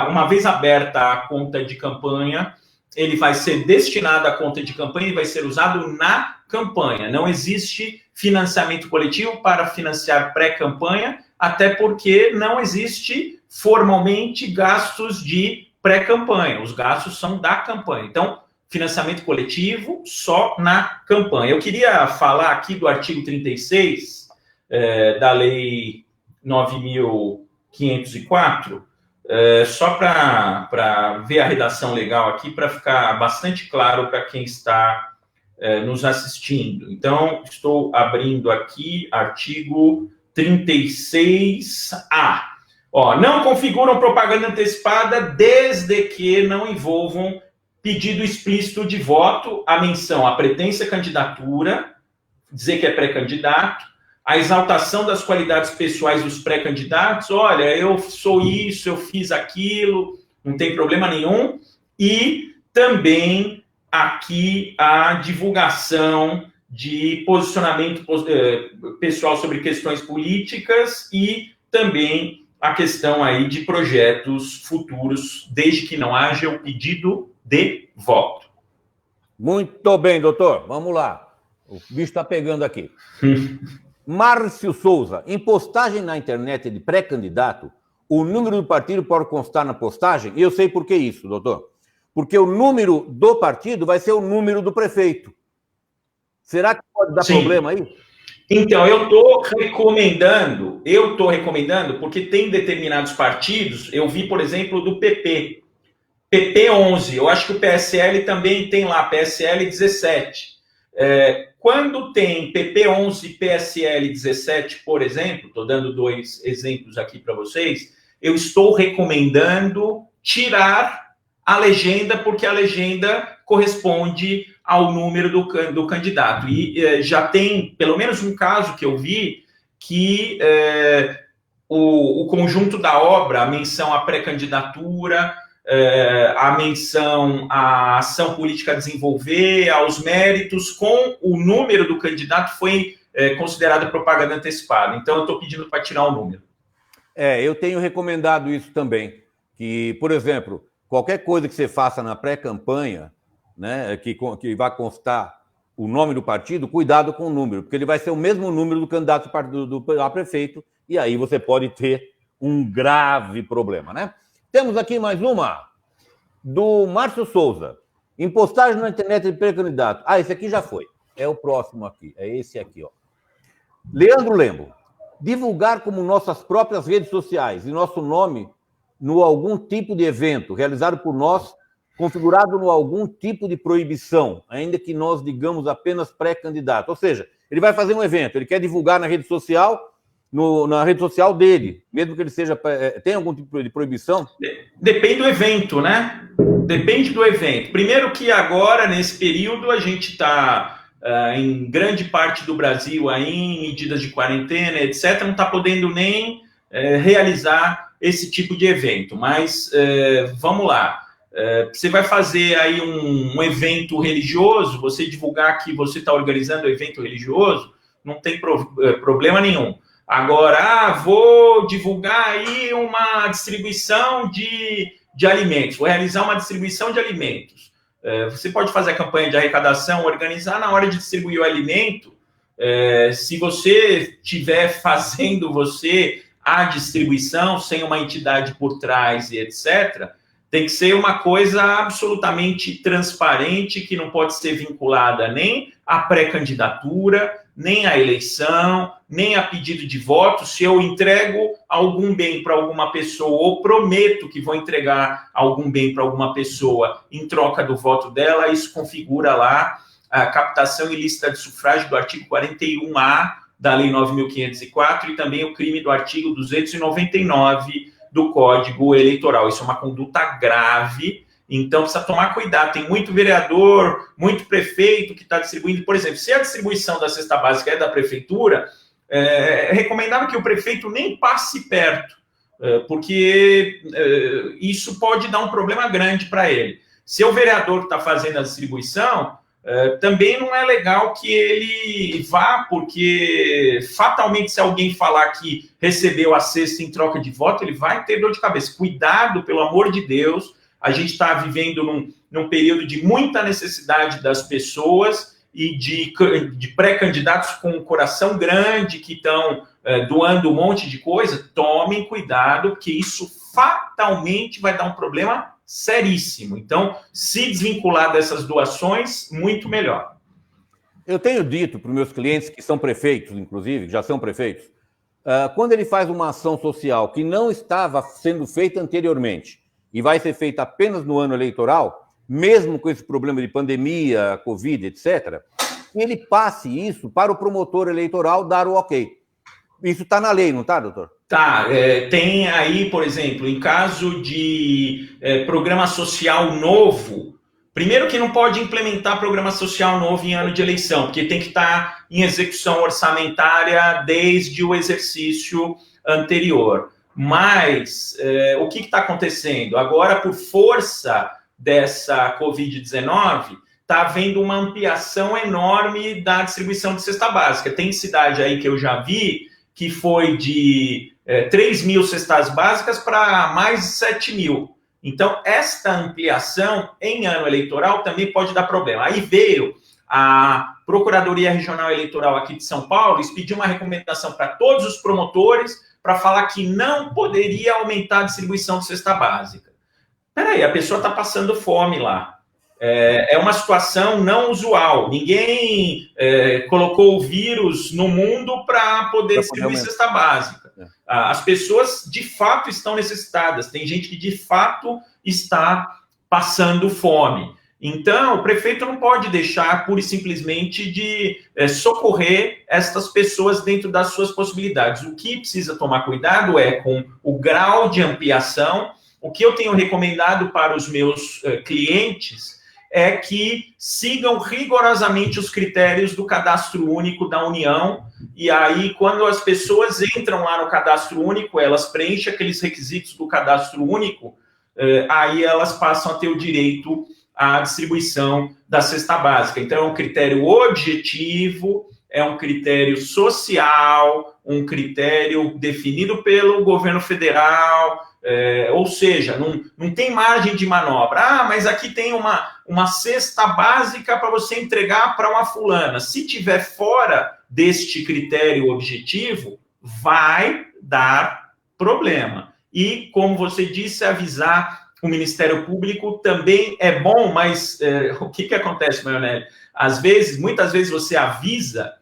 uma vez aberta a conta de campanha, ele vai ser destinado à conta de campanha e vai ser usado na campanha. Não existe financiamento coletivo para financiar pré-campanha, até porque não existe formalmente gastos de pré-campanha. Os gastos são da campanha. Então, financiamento coletivo só na campanha. Eu queria falar aqui do artigo 36 da Lei 9.504, só para ver a redação legal aqui, para ficar bastante claro para quem está nos assistindo. Então, estou abrindo aqui artigo 36A. Ó, não configuram propaganda antecipada desde que não envolvam pedido explícito de voto, a menção à pretensa candidatura, dizer que é pré-candidato, a exaltação das qualidades pessoais dos pré-candidatos, olha, eu sou isso, eu fiz aquilo, não tem problema nenhum, e também aqui a divulgação de posicionamento pessoal sobre questões políticas e também a questão aí de projetos futuros, desde que não haja o pedido de voto. Muito bem, doutor. Vamos lá. O bicho está pegando aqui. Márcio Souza. Em postagem na internet de pré-candidato, o número do partido pode constar na postagem? E eu sei por que isso, doutor. Porque o número do partido vai ser o número do prefeito. Será que pode dar problema aí? Então, eu estou recomendando, porque tem determinados partidos, eu vi, por exemplo, do PP 11, eu acho que o PSL também tem lá, PSL 17. Quando tem PP 11 e PSL 17, por exemplo, estou dando 2 exemplos aqui para vocês, eu estou recomendando tirar a legenda, porque a legenda corresponde ao número do candidato. E já tem, pelo menos um caso que eu vi, que o conjunto da obra, a menção à pré-candidatura, a menção à ação política a desenvolver, aos méritos, com o número do candidato foi considerada propaganda antecipada. Então, eu estou pedindo para tirar o número. Eu tenho recomendado isso também. Que, por exemplo, qualquer coisa que você faça na pré-campanha, né, que vai constar o nome do partido, cuidado com o número, porque ele vai ser o mesmo número do candidato a prefeito, e aí você pode ter um grave problema, né? Temos aqui mais uma, do Márcio Souza. Em postagem na internet de pré-candidato. Esse aqui já foi. É o próximo aqui. É esse aqui, ó. Leandro Lembo. Divulgar como nossas próprias redes sociais e nosso nome no algum tipo de evento realizado por nós, configurado no algum tipo de proibição, ainda que nós digamos apenas pré-candidato. Ou seja, ele vai fazer um evento, ele quer divulgar na rede social, na rede social dele, mesmo que ele seja... Tem algum tipo de proibição? Depende do evento, né? Depende do evento. Primeiro que agora, nesse período, a gente está... em grande parte do Brasil, aí, em medidas de quarentena, etc., não está podendo nem realizar esse tipo de evento. Mas vamos lá. Você vai fazer aí um evento religioso, você divulgar que você está organizando um evento religioso, não tem problema nenhum. Agora, vou divulgar aí uma distribuição de alimentos, vou realizar uma distribuição de alimentos. Você pode fazer a campanha de arrecadação, organizar na hora de distribuir o alimento. Se você estiver fazendo a distribuição sem uma entidade por trás e etc., tem que ser uma coisa absolutamente transparente, que não pode ser vinculada nem à pré-candidatura, nem à eleição, nem a pedido de voto. Se eu entrego algum bem para alguma pessoa ou prometo que vou entregar algum bem para alguma pessoa em troca do voto dela, isso configura lá a captação ilícita de sufrágio do artigo 41A da Lei 9.504 e também o crime do artigo 299 do Código Eleitoral. Isso é uma conduta grave, então precisa tomar cuidado. Tem muito vereador, muito prefeito que está distribuindo. Por exemplo, se a distribuição da cesta básica é da prefeitura, é recomendável que o prefeito nem passe perto, porque isso pode dar um problema grande para ele. Se é o vereador que está fazendo a distribuição, também não é legal que ele vá, porque fatalmente se alguém falar que recebeu a cesta em troca de voto, ele vai ter dor de cabeça. Cuidado, pelo amor de Deus, a gente está vivendo num período de muita necessidade das pessoas e de pré-candidatos com um coração grande que estão doando um monte de coisa. Tomem cuidado, porque isso fatalmente vai dar um problema seríssimo. Então, se desvincular dessas doações, muito melhor. Eu tenho dito para os meus clientes, que são prefeitos, inclusive, já são prefeitos, quando ele faz uma ação social que não estava sendo feita anteriormente e vai ser feita apenas no ano eleitoral, mesmo com esse problema de pandemia, Covid, etc., ele passe isso para o promotor eleitoral dar o ok. isso está na lei, não está, doutor? Tá, tem aí, por exemplo, em caso de programa social novo, primeiro que não pode implementar programa social novo em ano de eleição, porque tem que estar em execução orçamentária desde o exercício anterior. Mas o que está acontecendo? Agora, por força dessa Covid-19, está havendo uma ampliação enorme da distribuição de cesta básica. Tem cidade aí que eu já vi que foi de 3 mil cestas básicas para mais de 7 mil. Então, esta ampliação em ano eleitoral também pode dar problema. Aí veio a Procuradoria Regional Eleitoral aqui de São Paulo, eles pediu uma recomendação para todos os promotores para falar que não poderia aumentar a distribuição de cesta básica. Peraí, a pessoa está passando fome lá. É uma situação não usual. Ninguém colocou o vírus no mundo para poder distribuir cesta básica. As pessoas, de fato, estão necessitadas. Tem gente que, de fato, está passando fome. Então, o prefeito não pode deixar, pura e simplesmente, de socorrer estas pessoas dentro das suas possibilidades. O que precisa tomar cuidado é com o grau de ampliação. O que eu tenho recomendado para os meus clientes é que sigam rigorosamente os critérios do Cadastro Único da União, e aí, quando as pessoas entram lá no Cadastro Único, elas preenchem aqueles requisitos do Cadastro Único, aí elas passam a ter o direito à distribuição da cesta básica. Então, é um critério objetivo, é um critério social, um critério definido pelo governo federal, ou seja, não tem margem de manobra. Ah, mas aqui tem uma cesta básica para você entregar para uma fulana. Se tiver fora deste critério objetivo, vai dar problema. E, como você disse, avisar o Ministério Público também é bom, mas o que acontece, Maionelli? Muitas vezes você avisa,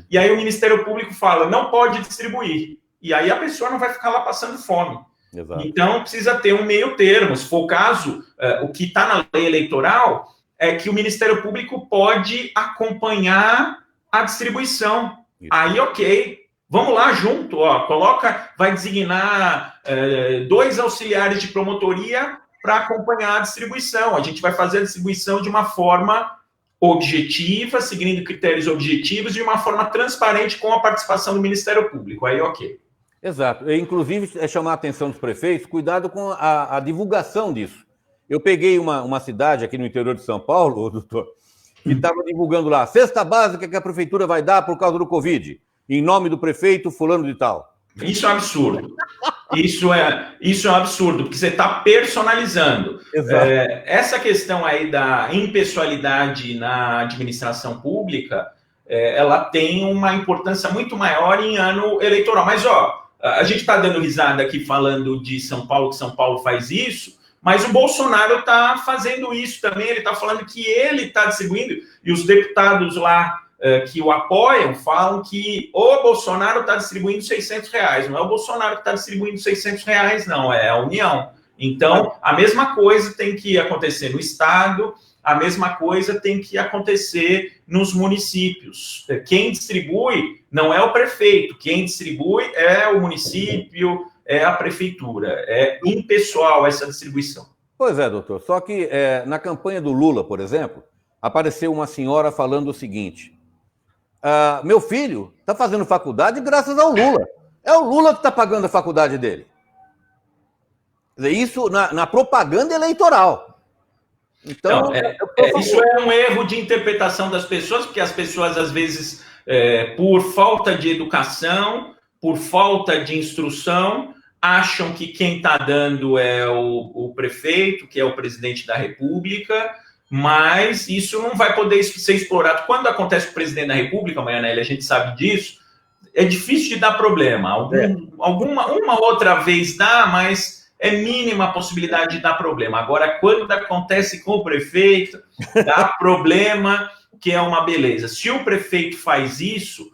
e aí o Ministério Público fala, não pode distribuir. E aí a pessoa não vai ficar lá passando fome. Exato. Então, precisa ter um meio termo. Se for o caso, o que está na lei eleitoral é que o Ministério Público pode acompanhar a distribuição. Isso. Aí, ok, vamos lá junto, vai designar 2 auxiliares de promotoria para acompanhar a distribuição. A gente vai fazer a distribuição de uma forma objetiva, seguindo critérios objetivos, de uma forma transparente com a participação do Ministério Público. Aí, ok. Exato. Inclusive, é chamar a atenção dos prefeitos, cuidado com a divulgação disso. Eu peguei uma cidade aqui no interior de São Paulo, doutor, que estava divulgando lá, cesta básica que a prefeitura vai dar por causa do Covid, em nome do prefeito fulano de tal. Isso é absurdo. Isso é um absurdo, porque você está personalizando. Essa questão aí da impessoalidade na administração pública, ela tem uma importância muito maior em ano eleitoral. Mas, a gente está dando risada aqui falando de São Paulo, que São Paulo faz isso, mas o Bolsonaro está fazendo isso também, ele está falando que ele está distribuindo, e os deputados lá que o apoiam falam que o Bolsonaro está distribuindo R$600, não é o Bolsonaro que está distribuindo R$600, não, é a União. Então, a mesma coisa tem que acontecer no Estado, a mesma coisa tem que acontecer nos municípios. Quem distribui não é o prefeito, quem distribui é o município, é a prefeitura. É impessoal essa distribuição. Pois é, doutor. Só que na campanha do Lula, por exemplo, apareceu uma senhora falando o seguinte, meu filho está fazendo faculdade graças ao Lula. É o Lula que está pagando a faculdade dele. Isso na propaganda eleitoral. Então, isso é um erro de interpretação das pessoas, porque as pessoas, às vezes, por falta de educação, por falta de instrução, acham que quem está dando é o prefeito, que é o presidente da República, mas isso não vai poder ser explorado. Quando acontece com o presidente da República, Maionelli, a gente sabe disso, é difícil de dar problema. Uma outra vez dá, mas é mínima a possibilidade de dar problema. Agora, quando acontece com o prefeito, dá problema, que é uma beleza. Se o prefeito faz isso,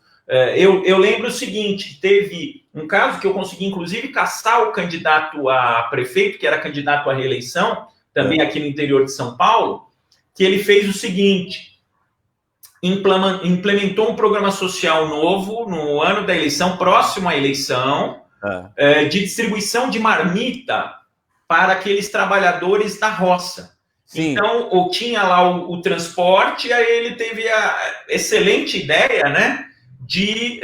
eu lembro o seguinte, teve um caso que eu consegui, inclusive, caçar o candidato a prefeito, que era candidato à reeleição, também aqui no interior de São Paulo, que ele fez o seguinte, implementou um programa social novo no ano da eleição, próximo à eleição, de distribuição de marmita para aqueles trabalhadores da roça. Sim. Então, tinha lá o transporte, aí ele teve a excelente ideia, né, de,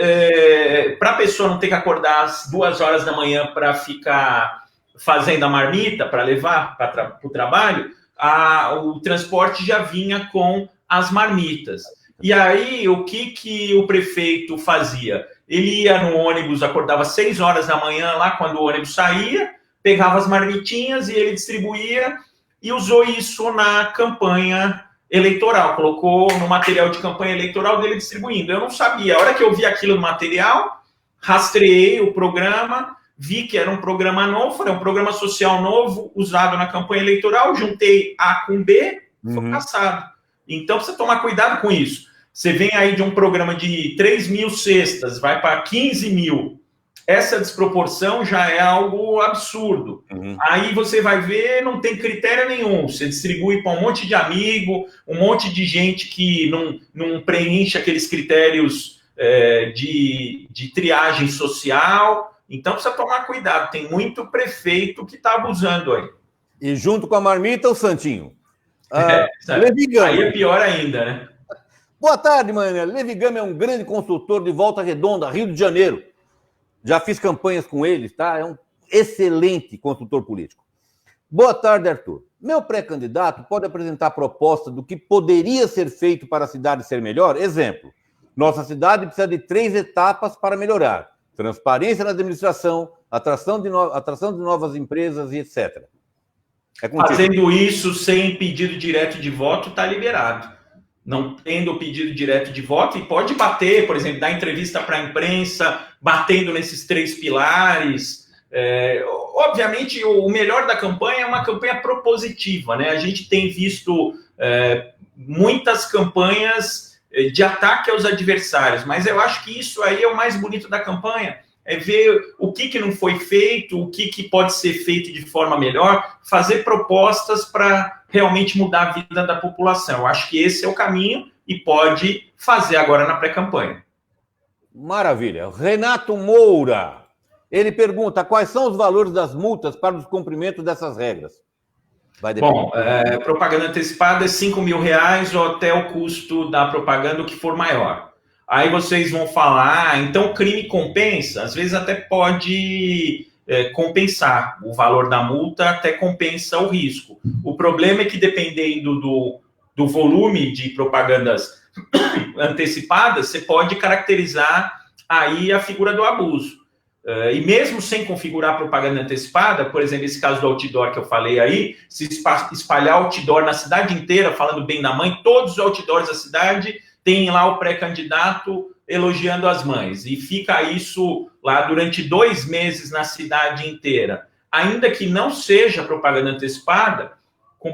para a pessoa não ter que acordar às 2 horas da manhã para ficar fazendo a marmita, para levar para o trabalho, o transporte já vinha com as marmitas. E aí, o que o prefeito fazia? Ele ia no ônibus, acordava às 6 horas da manhã, lá quando o ônibus saía, pegava as marmitinhas e ele distribuía, e usou isso na campanha eleitoral, colocou no material de campanha eleitoral dele distribuindo. Eu não sabia. A hora que eu vi aquilo no material, rastreei o programa, vi que era um programa novo, era um programa social novo, usado na campanha eleitoral, juntei A com B, foi caçado. Então, precisa tomar cuidado com isso. Você vem aí de um programa de 3 mil cestas, vai para 15 mil. Essa desproporção já é algo absurdo. Aí você vai ver, não tem critério nenhum. Você distribui para um monte de amigo, um monte de gente que não preenche aqueles critérios de triagem social. Então, precisa tomar cuidado. Tem muito prefeito que está abusando aí. E junto com a marmita, o santinho. Levi Gama. Aí é pior ainda, né? Boa tarde, Mané. Levi Gama é um grande consultor de Volta Redonda, Rio de Janeiro. Já fiz campanhas com ele, tá? É um excelente consultor político. Boa tarde, Arthur. Meu pré-candidato pode apresentar proposta do que poderia ser feito para a cidade ser melhor? Exemplo, nossa cidade precisa de 3 etapas para melhorar. Transparência na administração, atração de novas empresas e etc. Fazendo isso sem pedido direto de voto, está liberado. Não tendo pedido direto de voto, e pode bater, por exemplo, dar entrevista para a imprensa, batendo nesses 3 pilares. Obviamente, o melhor da campanha é uma campanha propositiva, né? A gente tem visto muitas campanhas de ataque aos adversários, mas eu acho que isso aí é o mais bonito da campanha, é ver o que não foi feito, o que pode ser feito de forma melhor, fazer propostas para realmente mudar a vida da população. Eu acho que esse é o caminho e pode fazer agora na pré-campanha. Maravilha. Renato Moura, ele pergunta quais são os valores das multas para o descumprimento dessas regras. Bom, propaganda antecipada é R$5.000 ou até o custo da propaganda, o que for maior. Aí vocês vão falar, então o crime compensa? Às vezes até pode compensar. O valor da multa até compensa o risco. O problema é que, dependendo do volume de propagandas antecipadas, você pode caracterizar aí a figura do abuso. E mesmo sem configurar propaganda antecipada, por exemplo, esse caso do outdoor que eu falei aí, se espalhar outdoor na cidade inteira, falando bem da mãe, todos os outdoors da cidade tem lá o pré-candidato elogiando as mães. E fica isso lá durante 2 meses na cidade inteira. Ainda que não seja propaganda antecipada,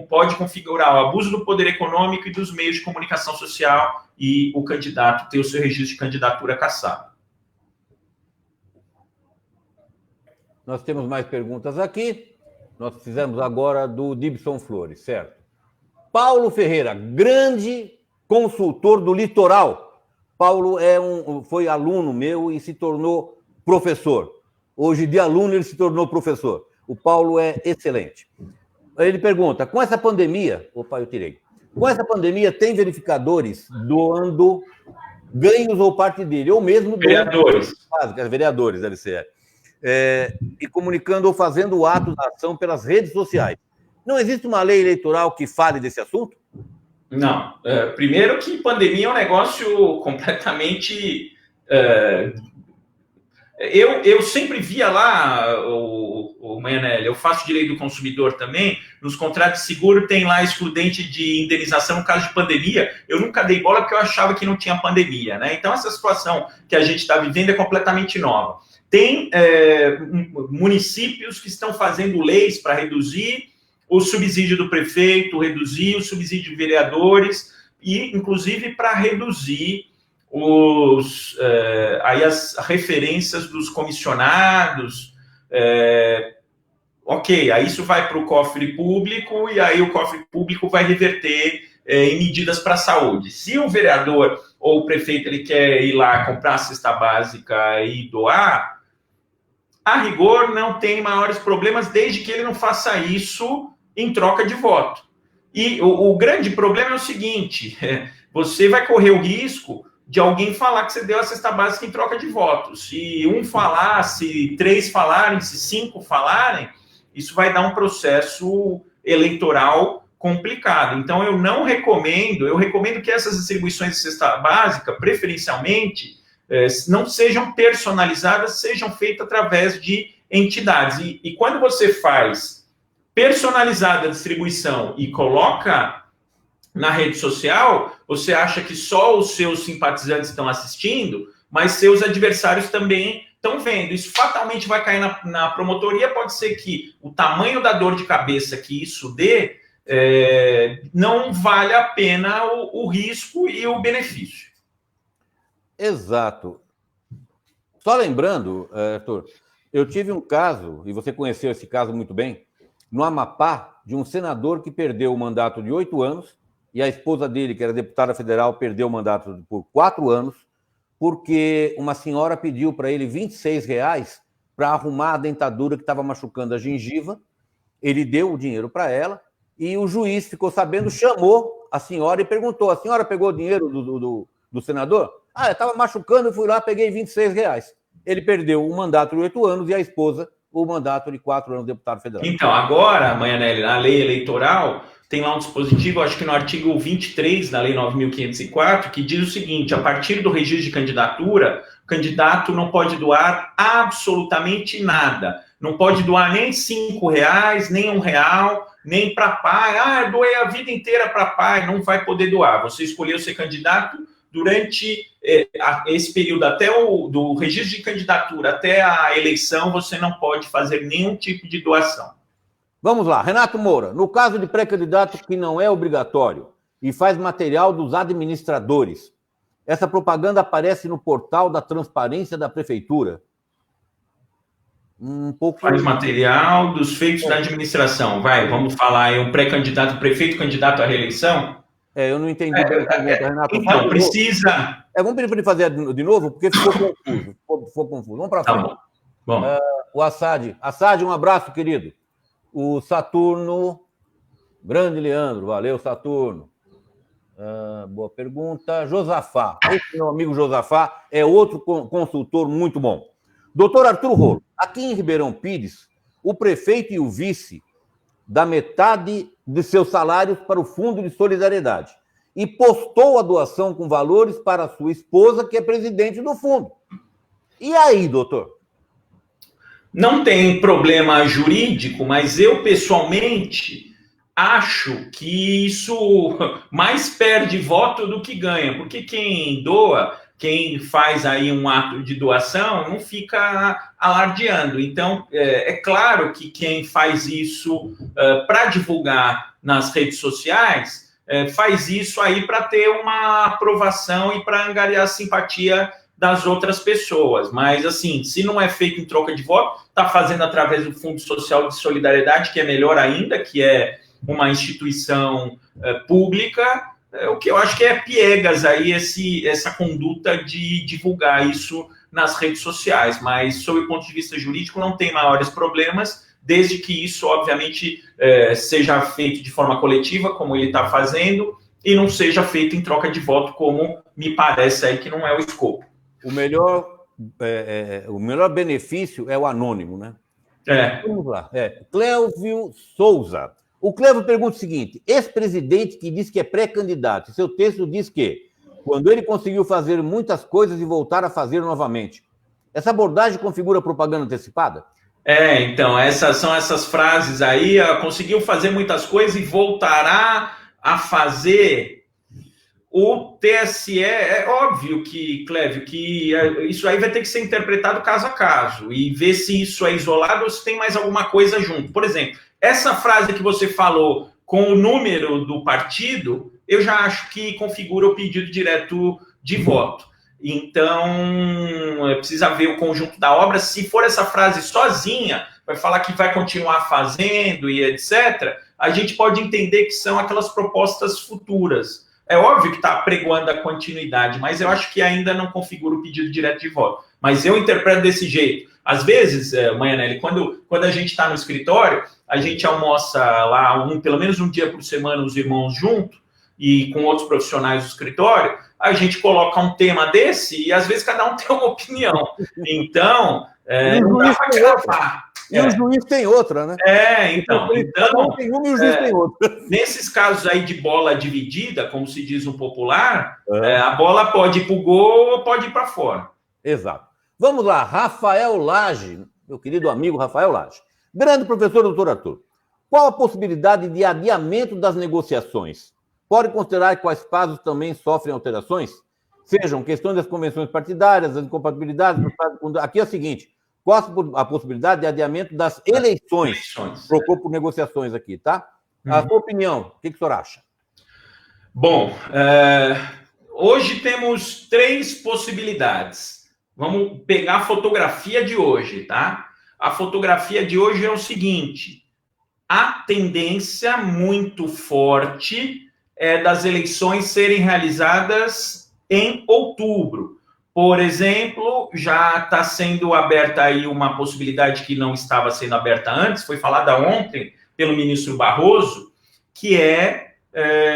pode configurar o abuso do poder econômico e dos meios de comunicação social e o candidato ter o seu registro de candidatura cassado. Nós temos mais perguntas aqui. Nós fizemos agora do Dibson Flores, certo? Paulo Ferreira, grande consultor do litoral. Paulo foi aluno meu e se tornou professor. Hoje, de aluno, ele se tornou professor. O Paulo é excelente. Ele pergunta, com essa pandemia... Opa, eu tirei. Com essa pandemia, tem verificadores doando ganhos ou parte dele, ou mesmo... Vereadores. Vereadores, deve ser. E comunicando ou fazendo o ato da ação pelas redes sociais. Não existe uma lei eleitoral que fale desse assunto? Não. Primeiro que pandemia é um negócio completamente... Eu sempre via lá, o Maionelli, eu faço direito do consumidor também, nos contratos de seguro tem lá excludente de indenização no caso de pandemia. Eu nunca dei bola porque eu achava que não tinha pandemia, né? Então essa situação que a gente está vivendo é completamente nova. Tem municípios que estão fazendo leis para reduzir o subsídio do prefeito, reduzir o subsídio de vereadores e, inclusive, para reduzir aí as referências dos comissionados. Ok, aí isso vai para o cofre público e aí o cofre público vai reverter em medidas para a saúde. Se o vereador ou o prefeito ele quer ir lá comprar a cesta básica e doar, a rigor não tem maiores problemas, desde que ele não faça isso em troca de voto. E o grande problema é o seguinte, você vai correr o risco de alguém falar que você deu a cesta básica em troca de votos. Se um falar, se 3 falarem, se 5 falarem, isso vai dar um processo eleitoral complicado. Então, eu recomendo que essas distribuições de cesta básica, preferencialmente, não sejam personalizadas, sejam feitas através de entidades. E quando você faz personalizada a distribuição e coloca na rede social, você acha que só os seus simpatizantes estão assistindo, mas seus adversários também estão vendo. Isso fatalmente vai cair na promotoria. Pode ser que o tamanho da dor de cabeça que isso dê não vale a pena o risco e o benefício. Exato. Só lembrando, Arthur, eu tive um caso, e você conheceu esse caso muito bem, no Amapá, de um senador que perdeu o mandato de 8 anos, e a esposa dele, que era deputada federal, perdeu o mandato por 4 anos, porque uma senhora pediu para ele R$26 para arrumar a dentadura que estava machucando a gengiva. Ele deu o dinheiro para ela, e o juiz ficou sabendo, chamou a senhora e perguntou: a senhora pegou o dinheiro do senador? Ah, eu estava machucando, eu fui lá, peguei R$26. Ele perdeu o mandato de 8 anos e a esposa o mandato de 4 anos de deputado federal. Então, agora, Maianelli, na lei eleitoral, tem lá um dispositivo, acho que no artigo 23 da lei 9.504, que diz o seguinte: a partir do registro de candidatura, o candidato não pode doar absolutamente nada. Não pode doar nem R$5, nem R$1, nem para pai. Ah, eu doei a vida inteira para pai. Não vai poder doar. Você escolheu ser candidato durante esse período, até do registro de candidatura até a eleição, você não pode fazer nenhum tipo de doação. Vamos lá, Renato Moura. No caso de pré-candidato que não é obrigatório e faz material dos administradores, essa propaganda aparece no portal da transparência da prefeitura? Faz material dos feitos da administração. Vamos falar aí, um pré-candidato, prefeito candidato à reeleição? Eu não entendi bem a pergunta, Renato. Então, precisa... Vamos pedir para ele fazer de novo, porque ficou confuso. Vamos para frente. Tá bom. O Assad. Assad, um abraço, querido. O Saturno. Grande Leandro. Valeu, Saturno. Boa pergunta. Josafá. Esse meu amigo Josafá é outro consultor muito bom. Doutor Arthur Rolo, aqui em Ribeirão Pires, o prefeito e o vice dá metade de seus salários para o Fundo de Solidariedade e postou a doação com valores para a sua esposa, que é presidente do fundo. E aí, doutor? Não tem problema jurídico, mas eu, pessoalmente, acho que isso mais perde voto do que ganha, porque quem doa, quem faz aí um ato de doação, não fica alardeando. Então, é claro que quem faz isso para divulgar nas redes sociais, faz isso aí para ter uma aprovação e para angariar a simpatia das outras pessoas. Mas, assim, se não é feito em troca de voto, está fazendo através do Fundo Social de Solidariedade, que é melhor ainda, que é uma instituição pública. O que eu acho que é piegas aí essa conduta de divulgar isso nas redes sociais, mas sob o ponto de vista jurídico não tem maiores problemas, desde que isso, obviamente, seja feito de forma coletiva, como ele está fazendo, e não seja feito em troca de voto, como me parece aí que não é o escopo. O melhor benefício é o anônimo, né? Vamos lá. Clévio Souza. O Clévio pergunta o seguinte: ex-presidente que diz que é pré-candidato, seu texto diz que, quando ele conseguiu fazer muitas coisas e voltar a fazer novamente, essa abordagem configura propaganda antecipada? Então, são essas frases aí, conseguiu fazer muitas coisas e voltará a fazer. O TSE, é óbvio que, Clévio, que isso aí vai ter que ser interpretado caso a caso e ver se isso é isolado ou se tem mais alguma coisa junto. Por exemplo, essa frase que você falou com o número do partido, eu já acho que configura o pedido direto de voto. Então, precisa ver o conjunto da obra. Se for essa frase sozinha, vai falar que vai continuar fazendo e etc., a gente pode entender que são aquelas propostas futuras. É óbvio que está pregoando a continuidade, mas eu acho que ainda não configura o pedido direto de voto. Mas eu interpreto desse jeito. Às vezes, Maianelli, quando a gente está no escritório, a gente almoça lá pelo menos um dia por semana os irmãos junto, e com outros profissionais do escritório, a gente coloca um tema desse e às vezes cada um tem uma opinião. Então, não dá para cravar. E o juiz tem outra, né? Então tem uma e o juiz tem outra. Nesses casos aí de bola dividida, como se diz no popular, a bola pode ir para o gol ou pode ir para fora. Exato. Vamos lá, Rafael Lage, meu querido amigo Rafael Lage. Grande professor, doutor Arthur. Qual a possibilidade de adiamento das negociações? Pode considerar que quais prazos também sofrem alterações? Sejam questões das convenções partidárias, das incompatibilidades... Aqui é o seguinte, qual a possibilidade de adiamento das eleições? Trocou por negociações aqui, tá? A sua opinião, o que o senhor acha? Bom, hoje temos 3 possibilidades. Vamos pegar a fotografia de hoje, tá? A fotografia de hoje é o seguinte, a tendência muito forte é das eleições serem realizadas em outubro. Por exemplo, já está sendo aberta aí uma possibilidade que não estava sendo aberta antes, foi falada ontem pelo ministro Barroso, que é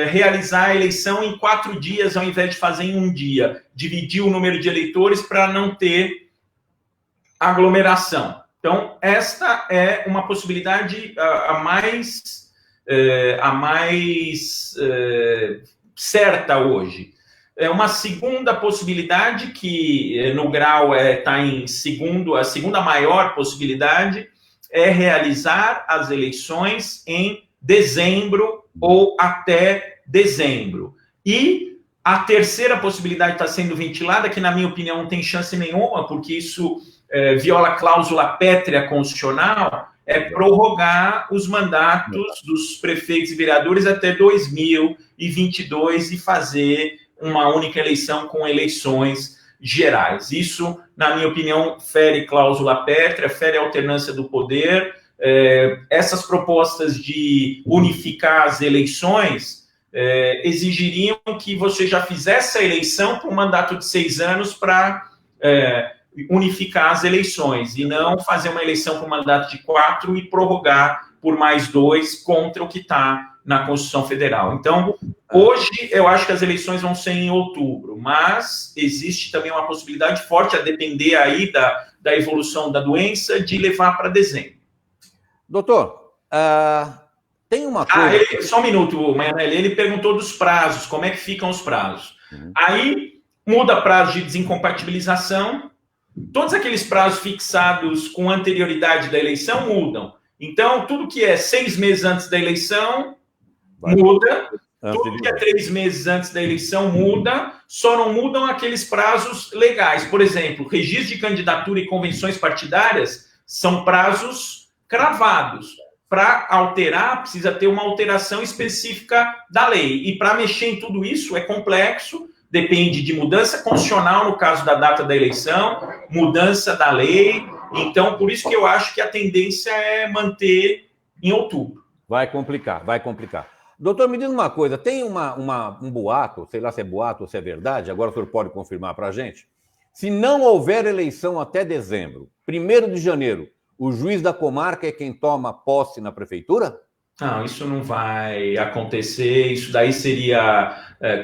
realizar a eleição em 4 dias, ao invés de fazer em 1 dia. Dividir o número de eleitores para não ter aglomeração. Então, esta é uma possibilidade a mais certa hoje. Uma segunda possibilidade, que no grau está em segundo, a segunda maior possibilidade, é realizar as eleições em dezembro ou até dezembro. E a terceira possibilidade está sendo ventilada, que na minha opinião não tem chance nenhuma, porque isso viola a cláusula pétrea constitucional, é prorrogar os mandatos dos prefeitos e vereadores até 2022 e fazer uma única eleição com eleições gerais. Isso, na minha opinião, fere cláusula pétrea, fere alternância do poder. Essas propostas de unificar as eleições exigiriam que você já fizesse a eleição com um mandato de 6 anos para unificar as eleições, e não fazer uma eleição com mandato de 4 e prorrogar por mais 2 contra o que está na Constituição Federal. Então, hoje, eu acho que as eleições vão ser em outubro, mas existe também uma possibilidade forte, a depender aí da evolução da doença, de levar para dezembro. Doutor, tem uma coisa... Só um minuto, Maianelli, ele perguntou dos prazos, como é que ficam os prazos. Aí, muda prazo de desincompatibilização, todos aqueles prazos fixados com anterioridade da eleição mudam. Então, tudo que é 6 meses antes da eleição muda, tudo que é 3 meses antes da eleição muda, só não mudam aqueles prazos legais. Por exemplo, registro de candidatura e convenções partidárias são prazos cravados. Para alterar, precisa ter uma alteração específica da lei. E para mexer em tudo isso é complexo, depende de mudança constitucional, no caso da data da eleição, mudança da lei. Então, por isso que eu acho que a tendência é manter em outubro. Vai complicar, vai complicar. Doutor, me diz uma coisa, tem um boato, sei lá se é boato ou se é verdade, agora o senhor pode confirmar para a gente, se não houver eleição até dezembro, 1º de janeiro, o juiz da comarca é quem toma posse na prefeitura? Não, isso não vai acontecer, isso daí seria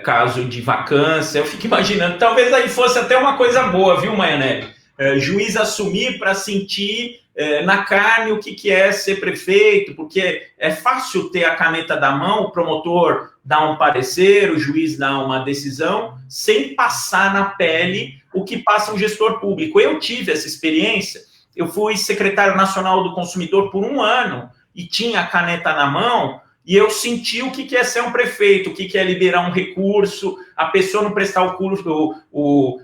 caso de vacância. Eu fico imaginando, talvez aí fosse até uma coisa boa, viu, Maianelli? Juiz assumir para sentir na carne o que é ser prefeito, porque é fácil ter a caneta da mão, o promotor dá um parecer, o juiz dá uma decisão, sem passar na pele o que passa um gestor público. Eu tive essa experiência, eu fui secretário nacional do consumidor por 1 ano, e tinha a caneta na mão, e eu senti o que é ser um prefeito, o que é liberar um recurso, a pessoa não prestar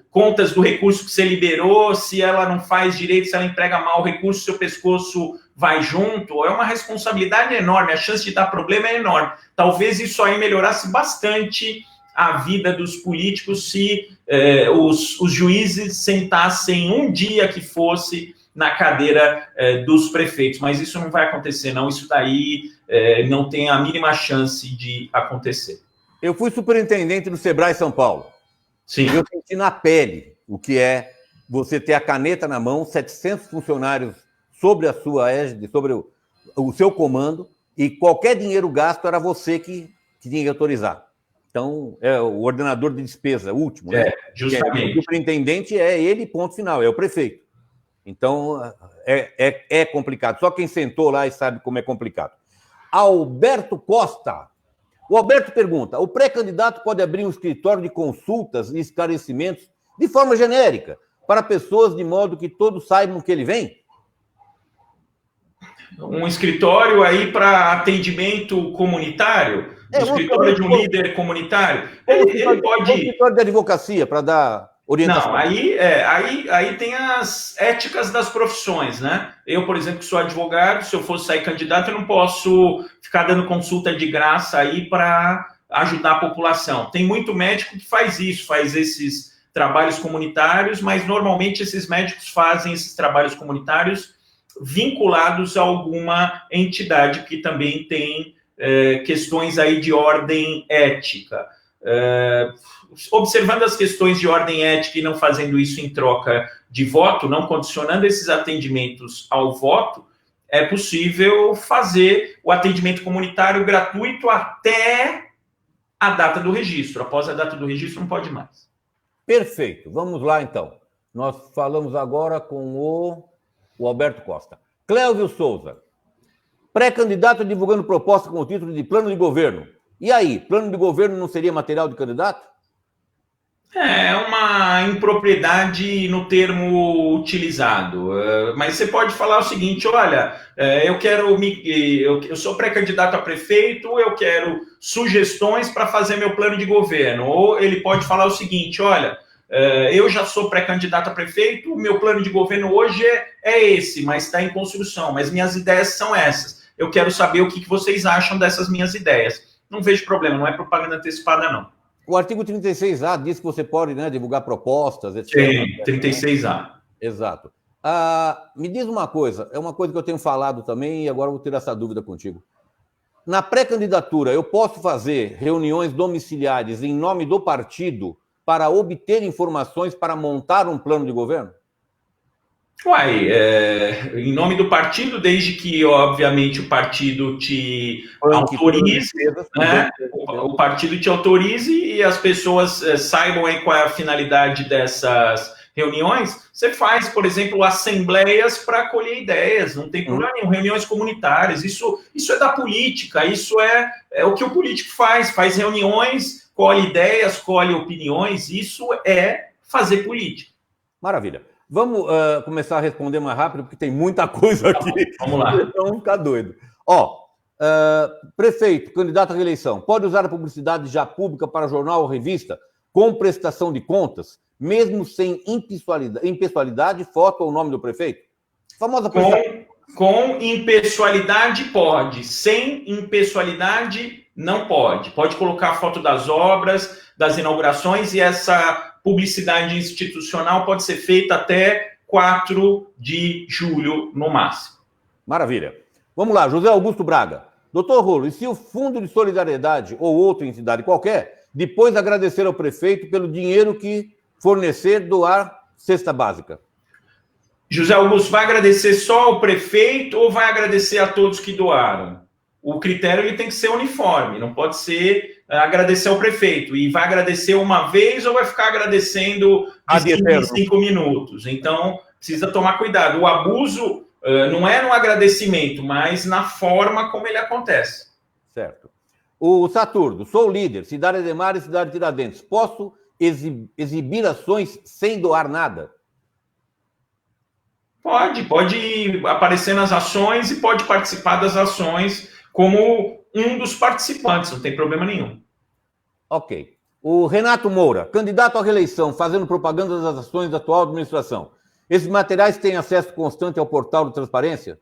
contas do recurso que você liberou, se ela não faz direito, se ela emprega mal o recurso, seu pescoço vai junto. É uma responsabilidade enorme, a chance de dar problema é enorme. Talvez isso aí melhorasse bastante a vida dos políticos se os juízes sentassem um dia que fosse na cadeira dos prefeitos. Mas isso não vai acontecer, não. Isso daí não tem a mínima chance de acontecer. Eu fui superintendente do Sebrae São Paulo. Sim. Eu senti na pele o que é você ter a caneta na mão, 700 funcionários sobre a sua égide, sobre o seu comando, e qualquer dinheiro gasto era você que tinha que autorizar. Então, é o ordenador de despesa, o último, né? Justamente. O superintendente é ele, ponto final, é o prefeito. Então, é complicado. Só quem sentou lá e sabe como é complicado. Alberto Costa. O Alberto pergunta: o pré-candidato pode abrir um escritório de consultas e esclarecimentos de forma genérica para pessoas de modo que todos saibam que ele vem? Um escritório aí para atendimento comunitário? Um escritório de um líder comunitário? Ele pode... Um escritório de advocacia para dar orientação. Não, aí tem as éticas das profissões, né? Eu, por exemplo, que sou advogado, se eu fosse sair candidato, eu não posso ficar dando consulta de graça aí para ajudar a população. Tem muito médico que faz isso, faz esses trabalhos comunitários, mas normalmente esses médicos fazem esses trabalhos comunitários vinculados a alguma entidade que também tem questões aí de ordem ética. Observando as questões de ordem ética e não fazendo isso em troca de voto, não condicionando esses atendimentos ao voto, é possível fazer o atendimento comunitário gratuito até a data do registro. Após a data do registro, não pode mais. Perfeito. Vamos lá, então. Nós falamos agora com o Alberto Costa. Clévio Souza. Pré-candidato divulgando proposta com o título de plano de governo. E aí, plano de governo não seria material de candidato? É uma impropriedade no termo utilizado, mas você pode falar o seguinte: olha, eu sou pré-candidato a prefeito, eu quero sugestões para fazer meu plano de governo. Ou ele pode falar o seguinte: olha, eu já sou pré-candidato a prefeito, o meu plano de governo hoje é esse, mas está em construção, mas minhas ideias são essas. Eu quero saber o que vocês acham dessas minhas ideias. Não vejo problema, não é propaganda antecipada, não. O artigo 36A diz que você pode, né, divulgar propostas, etc. Sim, 36A. Exato. Me diz uma coisa, é uma coisa que eu tenho falado também e agora eu vou ter essa dúvida contigo. Na pré-candidatura, eu posso fazer reuniões domiciliares em nome do partido para obter informações para montar um plano de governo? Em nome do partido, desde que, obviamente, o partido te autorize, né? O partido te autorize e as pessoas saibam aí qual é a finalidade dessas reuniões. Você faz, por exemplo, assembleias para colher ideias, não tem problema nenhum, reuniões comunitárias, isso é da política, isso é o que o político faz reuniões, colhe ideias, colhe opiniões, isso é fazer política. Maravilha. Vamos começar a responder mais rápido, porque tem muita coisa aqui. Vamos lá. Então, vamos ficar doido. Prefeito, candidato à reeleição, pode usar a publicidade já pública para jornal ou revista com prestação de contas, mesmo sem impessoalidade, foto ou nome do prefeito? Famosa com impessoalidade pode, sem impessoalidade não pode. Pode colocar a foto das obras, das inaugurações, e essa publicidade institucional pode ser feita até 4 de julho, no máximo. Maravilha. Vamos lá, José Augusto Braga. Doutor Rolo, e se o Fundo de Solidariedade ou outra entidade qualquer, depois agradecer ao prefeito pelo dinheiro que fornecer, doar cesta básica? José Augusto, vai agradecer só ao prefeito ou vai agradecer a todos que doaram? O critério ele tem que ser uniforme, não pode ser agradecer ao prefeito. E vai agradecer uma vez ou vai ficar agradecendo de 5 minutos? Então, precisa tomar cuidado. O abuso não é no agradecimento, mas na forma como ele acontece. Certo. O Saturno, sou líder, cidade Ademar e cidade Tiradentes. Posso exibir ações sem doar nada? Pode aparecer nas ações e pode participar das ações como um dos participantes, não tem problema nenhum. Ok. O Renato Moura, candidato à reeleição, fazendo propaganda das ações da atual administração. Esses materiais têm acesso constante ao portal de transparência?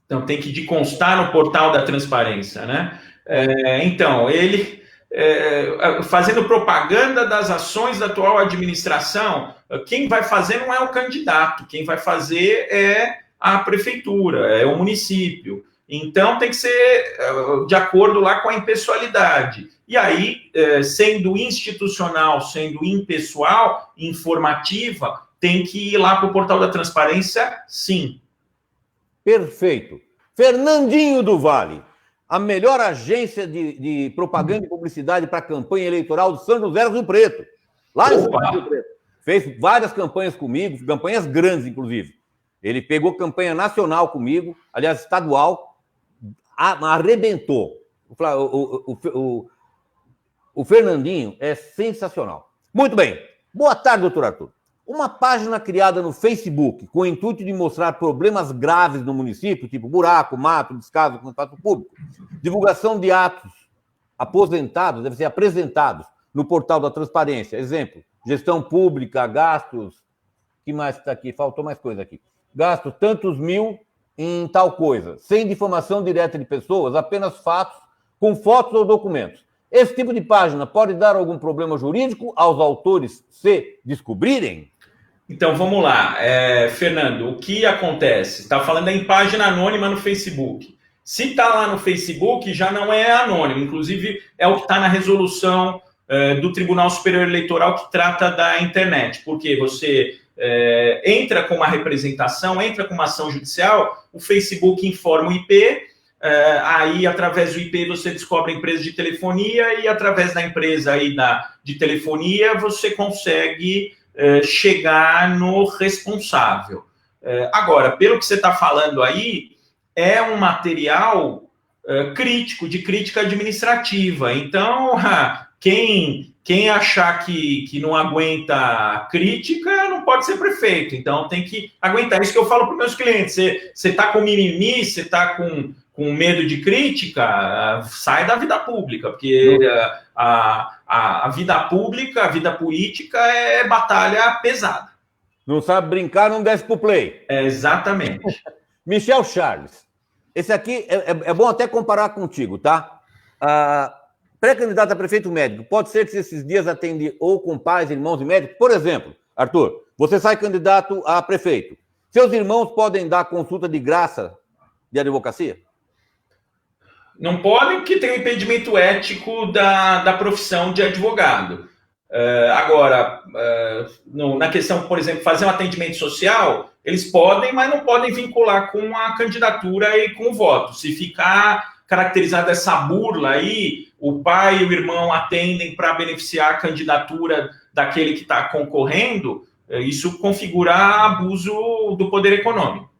Então, tem que constar no portal da transparência, né? Então, ele fazendo propaganda das ações da atual administração. Quem vai fazer não é o candidato, quem vai fazer é a prefeitura, é o município. Então, tem que ser de acordo lá com a impessoalidade. E aí, sendo institucional, sendo impessoal, informativa, tem que ir lá para o portal da transparência, sim. Perfeito. Fernandinho do Vale, a melhor agência de propaganda e publicidade para a campanha eleitoral do São José do Rio Preto. Lá em São José do Rio Preto. Fez várias campanhas comigo, campanhas grandes, inclusive. Ele pegou campanha nacional comigo, aliás, estadual, arrebentou. O Fernandinho é sensacional. Muito bem. Boa tarde, doutor Arthur. Uma página criada no Facebook com o intuito de mostrar problemas graves no município, tipo buraco, mato, descaso com espaço público, divulgação de atos aposentados, devem ser apresentados no portal da transparência. Exemplo, gestão pública, gastos... O que mais está aqui? Faltou mais coisa aqui. Gasto tantos mil em tal coisa, sem difamação direta de pessoas, apenas fatos com fotos ou documentos. Esse tipo de página pode dar algum problema jurídico aos autores se descobrirem? Então, vamos lá. Fernando, o que acontece? Está falando em página anônima no Facebook. Se está lá no Facebook, já não é anônimo. Inclusive, é o que está na resolução do Tribunal Superior Eleitoral que trata da internet. Porque você entra com uma representação, entra com uma ação judicial, o Facebook informa o IP, aí, através do IP, você descobre a empresa de telefonia e, através da empresa aí de telefonia, você consegue chegar no responsável. Agora, pelo que você está falando aí, é um material crítico, de crítica administrativa. Então, quem achar que não aguenta crítica não pode ser prefeito. Então, tem que aguentar. Isso que eu falo para os meus clientes. Você está com mimimi, você está com medo de crítica, sai da vida pública, porque a vida pública, a vida política é batalha pesada. Não sabe brincar, não desce pro play. Exatamente. Michel Charles, esse aqui é bom até comparar contigo, tá? Pré-candidato a prefeito médico, pode ser que esses dias atende ou com pais, irmãos e médicos? Por exemplo, Arthur, você sai candidato a prefeito. Seus irmãos podem dar consulta de graça de advocacia? Não podem, porque tem o impedimento ético da profissão de advogado. Agora, na questão, por exemplo, fazer um atendimento social, eles podem, mas não podem vincular com a candidatura e com o voto. Se ficar caracterizada essa burla aí, o pai e o irmão atendem para beneficiar a candidatura daquele que está concorrendo, isso configura abuso do poder econômico.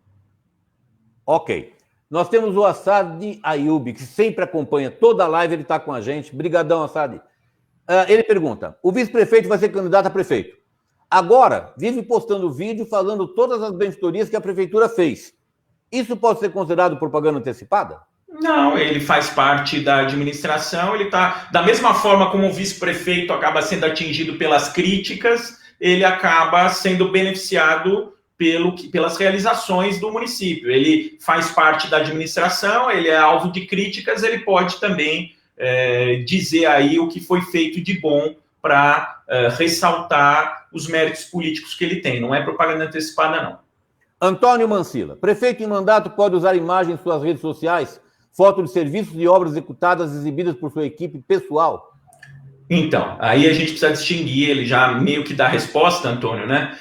Ok. Nós temos o Assad Ayub, que sempre acompanha toda a live, ele está com a gente. Brigadão, Assad. Ele pergunta, o vice-prefeito vai ser candidato a prefeito. Agora, vive postando vídeo falando todas as benfeitorias que a prefeitura fez. Isso pode ser considerado propaganda antecipada? Não, ele faz parte da administração, ele está... Da mesma forma como o vice-prefeito acaba sendo atingido pelas críticas, ele acaba sendo beneficiado pelas realizações do município. Ele faz parte da administração, ele é alvo de críticas, ele pode também dizer aí o que foi feito de bom para ressaltar os méritos políticos que ele tem. Não é propaganda antecipada, não. Antônio Mancila, prefeito em mandato pode usar imagens em suas redes sociais, foto de serviços e obras executadas exibidas por sua equipe pessoal? Então, aí a gente precisa distinguir, ele já meio que dá a resposta, Antônio, né?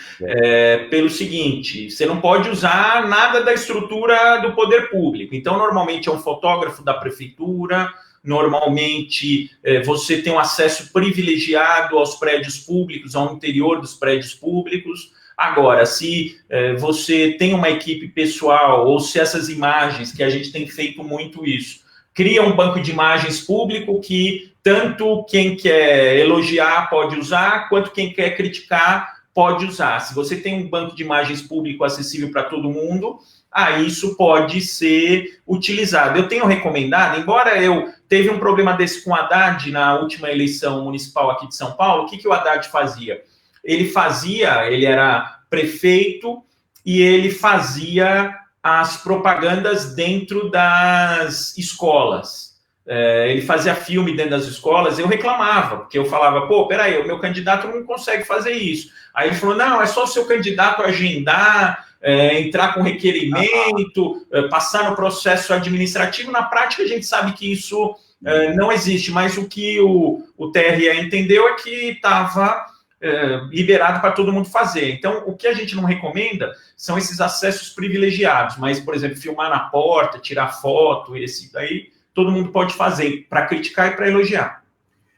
Pelo seguinte, você não pode usar nada da estrutura do poder público. Então, normalmente é um fotógrafo da prefeitura, normalmente você tem um acesso privilegiado aos prédios públicos, ao interior dos prédios públicos. Agora, se você tem uma equipe pessoal, ou se essas imagens, que a gente tem feito muito isso, cria um banco de imagens público que tanto quem quer elogiar pode usar, quanto quem quer criticar pode usar. Se você tem um banco de imagens público acessível para todo mundo, aí isso pode ser utilizado. Eu tenho recomendado, embora teve um problema desse com o Haddad na última eleição municipal aqui de São Paulo, o que o Haddad fazia? Ele era prefeito e ele fazia as propagandas dentro das escolas. ele fazia filme dentro das escolas, eu reclamava, porque eu falava, pô, peraí, o meu candidato não consegue fazer isso. Aí ele falou, não, é só o seu candidato agendar, entrar com requerimento, passar no processo administrativo. Na prática, a gente sabe que isso não existe, mas o que o TRE entendeu é que estava liberado para todo mundo fazer. Então, o que a gente não recomenda são esses acessos privilegiados, mas, por exemplo, filmar na porta, tirar foto, esse daí, todo mundo pode fazer, para criticar e para elogiar.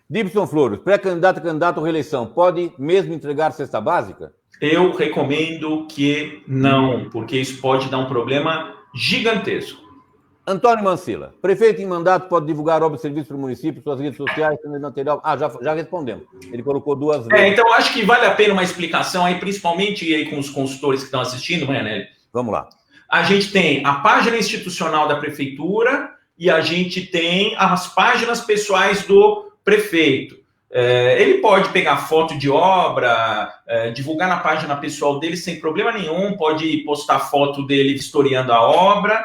Dibson Flores, pré-candidato e candidato à reeleição, pode mesmo entregar cesta básica? Eu recomendo que não, porque isso pode dar um problema gigantesco. Antônio Mancilla, prefeito em mandato pode divulgar obras de serviço para o município, suas redes sociais, material... já respondemos. Ele colocou 2 vezes. Então, acho que vale a pena uma explicação aí, principalmente aí com os consultores que estão assistindo, Maionelli. Vamos lá. A gente tem a página institucional da prefeitura e a gente tem as páginas pessoais do prefeito. Ele pode pegar foto de obra, divulgar na página pessoal dele sem problema nenhum, pode postar foto dele vistoriando a obra.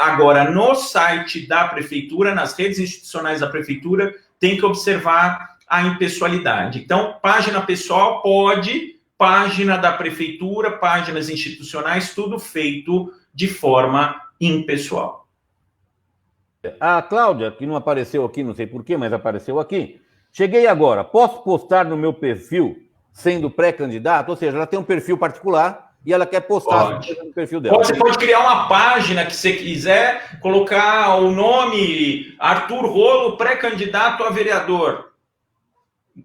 Agora, no site da prefeitura, nas redes institucionais da prefeitura, tem que observar a impessoalidade. Então, página pessoal pode, página da prefeitura, páginas institucionais, tudo feito de forma impessoal. A Cláudia, que não apareceu aqui, não sei porquê, mas apareceu aqui. Cheguei agora, posso postar no meu perfil sendo pré-candidato? Ou seja, ela tem um perfil particular e ela quer postar no perfil dela. Você pode criar uma página que você quiser, colocar o nome Arthur Rolo, pré-candidato a vereador.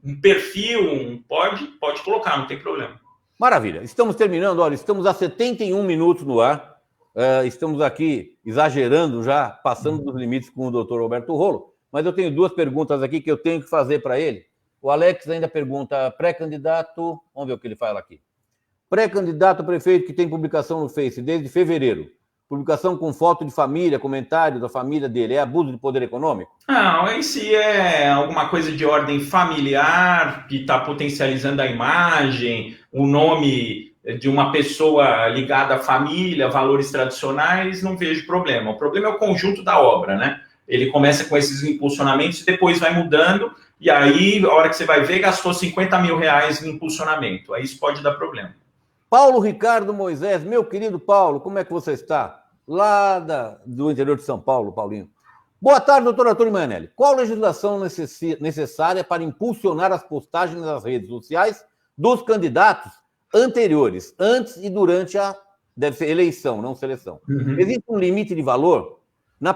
Um perfil, pode colocar, não tem problema. Maravilha. Estamos terminando, olha, estamos a 71 minutos no ar. Estamos aqui exagerando já, passando dos limites com o doutor Roberto Rolo, mas eu tenho 2 perguntas aqui que eu tenho que fazer para ele. O Alex ainda pergunta, pré-candidato, vamos ver o que ele fala aqui. Pré-candidato a prefeito que tem publicação no Face desde fevereiro, publicação com foto de família, comentário da família dele, é abuso de poder econômico? Não, esse é alguma coisa de ordem familiar, que está potencializando a imagem, o nome de uma pessoa ligada à família, valores tradicionais, não vejo problema. O problema é o conjunto da obra, né? Ele começa com esses impulsionamentos e depois vai mudando, e aí, a hora que você vai ver, gastou 50 mil reais em impulsionamento. Aí isso pode dar problema. Paulo Ricardo Moisés, meu querido Paulo, como é que você está? Lá do interior de São Paulo, Paulinho. Boa tarde, doutor Arthur Manelli. Qual legislação necessária para impulsionar as postagens nas redes sociais dos candidatos anteriores, antes e durante deve ser eleição, não seleção? Uhum. Existe um limite de valor? Na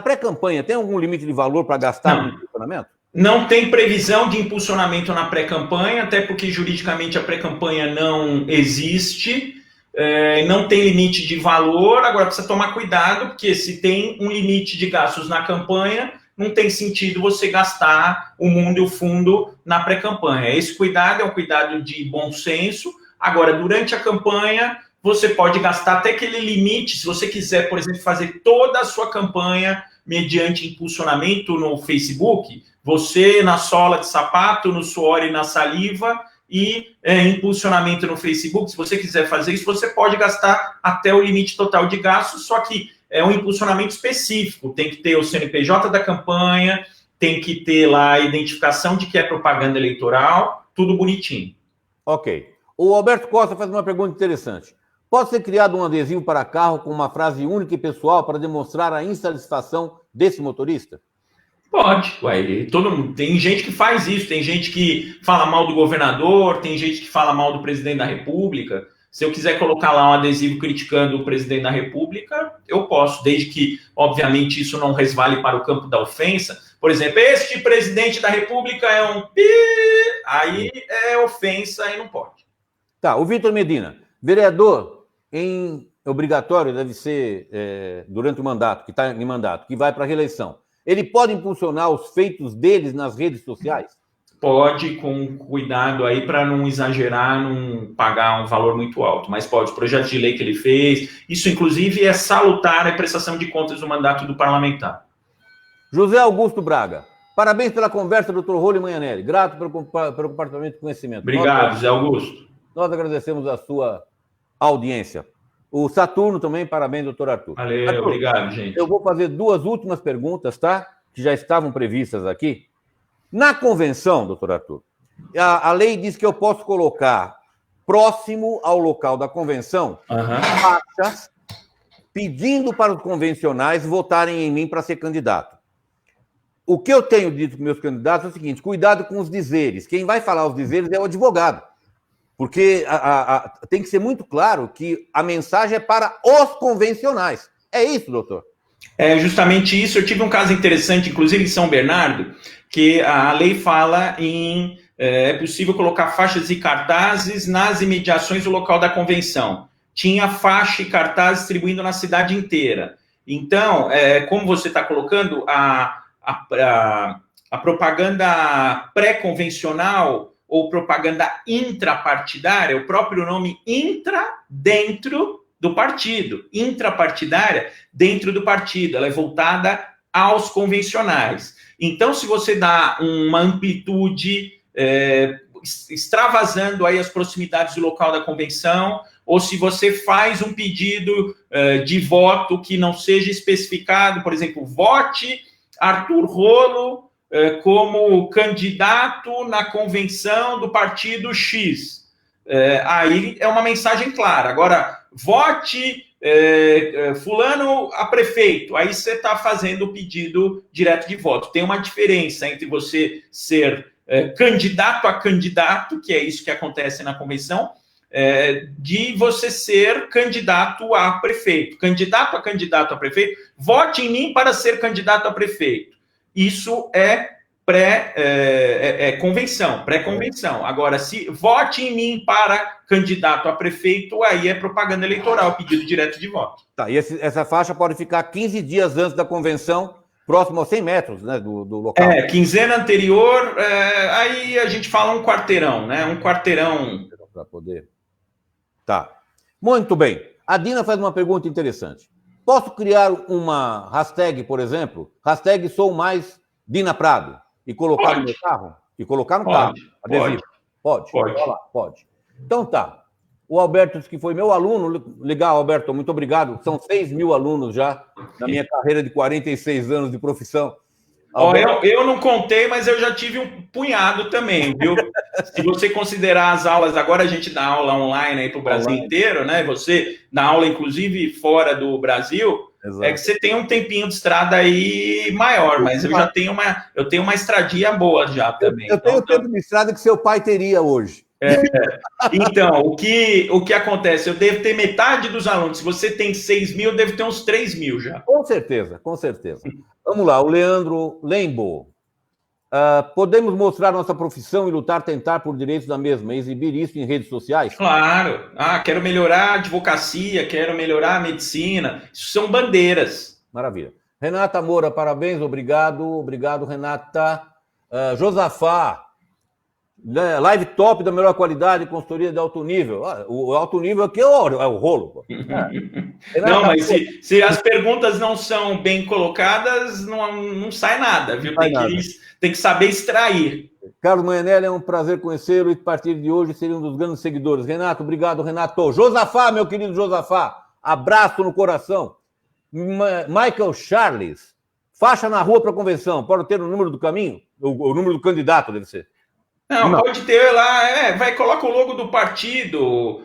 pré-campanha, tem algum limite de valor para gastar no impulsionamento? Não tem previsão de impulsionamento na pré-campanha, até porque juridicamente a pré-campanha não existe, não tem limite de valor. Agora precisa tomar cuidado, porque se tem um limite de gastos na campanha, não tem sentido você gastar o mundo e o fundo na pré-campanha. Esse cuidado é um cuidado de bom senso. Agora, durante a campanha, você pode gastar até aquele limite, se você quiser, por exemplo, fazer toda a sua campanha mediante impulsionamento no Facebook, você na sola de sapato, no suor e na saliva, e impulsionamento no Facebook, se você quiser fazer isso, você pode gastar até o limite total de gastos, só que é um impulsionamento específico, tem que ter o CNPJ da campanha, tem que ter lá a identificação de que é propaganda eleitoral, tudo bonitinho. Ok. O Alberto Costa faz uma pergunta interessante. Pode ser criado um adesivo para carro com uma frase única e pessoal para demonstrar a insatisfação desse motorista? Pode. Tem gente que faz isso, tem gente que fala mal do governador, tem gente que fala mal do presidente da República. Se eu quiser colocar lá um adesivo criticando o presidente da República, eu posso, desde que, obviamente, isso não resvale para o campo da ofensa. Por exemplo, este presidente da República é um pi, aí é ofensa e não pode. Tá, o Vitor Medina, vereador obrigatório deve ser durante o mandato, que está em mandato, que vai para a reeleição. Ele pode impulsionar os feitos deles nas redes sociais? Pode, com cuidado aí para não exagerar, não pagar um valor muito alto, mas pode. O projeto de lei que ele fez, isso inclusive é salutar a prestação de contas do mandato do parlamentar. José Augusto Braga, parabéns pela conversa, doutor Rolo Manhanelli. Grato pelo compartilhamento de conhecimento. Obrigado, José Augusto. Nós agradecemos a sua audiência. O Saturno também, parabéns, doutor Arthur. Valeu, Arthur, obrigado, gente. Eu vou fazer 2 últimas perguntas, tá? que já estavam previstas aqui. Na convenção, doutor Arthur, a lei diz que eu posso colocar próximo ao local da convenção faixas pedindo para os convencionais votarem em mim para ser candidato. O que eu tenho dito para meus candidatos é o seguinte: cuidado com os dizeres. Quem vai falar os dizeres é o advogado. Porque tem que ser muito claro que a mensagem é para os convencionais. É isso, doutor? É justamente isso. Eu tive um caso interessante, inclusive em São Bernardo, que a lei fala em é possível colocar faixas e cartazes nas imediações do local da convenção. Tinha faixa e cartaz distribuindo na cidade inteira. Então, como você está colocando, a propaganda pré-convencional ou propaganda intrapartidária, o próprio nome intra, dentro do partido. Intrapartidária, dentro do partido. Ela é voltada aos convencionais. Então, se você dá uma amplitude, extravasando aí as proximidades do local da convenção, ou se você faz um pedido de voto que não seja especificado, por exemplo, vote Arthur Rolo como candidato na convenção do partido X. Aí é uma mensagem clara. Agora, vote fulano a prefeito. Aí você está fazendo o pedido direto de voto. Tem uma diferença entre você ser candidato a candidato, que é isso que acontece na convenção, de você ser candidato a prefeito. Candidato a prefeito, vote em mim para ser candidato a prefeito. Isso é convenção, pré-convenção. Agora, se vote em mim para candidato a prefeito, aí é propaganda eleitoral, pedido direto de voto. Tá, e essa faixa pode ficar 15 dias antes da convenção, próximo a 100 metros, né, do local. Quinzena anterior, aí a gente fala um quarteirão, né? Um quarteirão. Para poder. Tá. Muito bem. A Dina faz uma pergunta interessante. Posso criar uma hashtag, por exemplo? Hashtag sou mais Dina Prado. E colocar no meu carro? E colocar no carro. Adesivo. Pode. Pode. Então tá. O Alberto disse que foi meu aluno. Legal, Alberto, muito obrigado. São 6 mil alunos já na minha carreira de 46 anos de profissão. Eu não contei, mas eu já tive um punhado também, viu? Se você considerar as aulas, agora a gente dá aula online aí para o Brasil inteiro, né? Você dá aula, inclusive, fora do Brasil. Exato. É que você tem um tempinho de estrada aí maior, mas eu já tenho uma estradia boa já também. Eu tenho o tempo de estrada que seu pai teria hoje. Então, o que acontece? Eu devo ter metade dos alunos. Se você tem 6 mil, eu devo ter uns 3 mil já. Com certeza. Vamos lá, o Leandro Lembo. Podemos mostrar nossa profissão e tentar por direitos da mesma, exibir isso em redes sociais? Claro. Quero melhorar a advocacia, quero melhorar a medicina. Isso são bandeiras. Maravilha. Renata Moura, parabéns, obrigado. Obrigado, Renata. Josafá, live top da melhor qualidade, consultoria de alto nível. O alto nível aqui é o rolo. Não, mas se as perguntas não são bem colocadas, não sai nada, viu? Tem que saber extrair. Carlos Manhanelli, é um prazer conhecê-lo e a partir de hoje seria um dos grandes seguidores. Renato, obrigado, Renato. Josafá, meu querido Josafá, abraço no coração. Michael Charles, faixa na rua para a convenção, pode ter o número do caminho? O número do candidato, deve ser. Não, pode ter lá, coloca o logo do partido,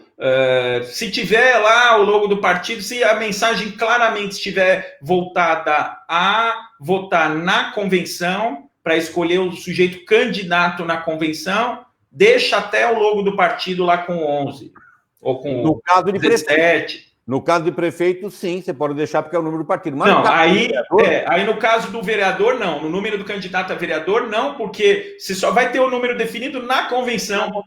se tiver lá o logo do partido, se a mensagem claramente estiver voltada a votar na convenção, para escolher o sujeito candidato na convenção, deixa até o logo do partido lá com 11, ou com no caso de 17. No caso de prefeito, sim, você pode deixar porque é o número do partido. Mas não, aí no caso do vereador, não. No número do candidato a vereador, não, porque você só vai ter o número definido na convenção.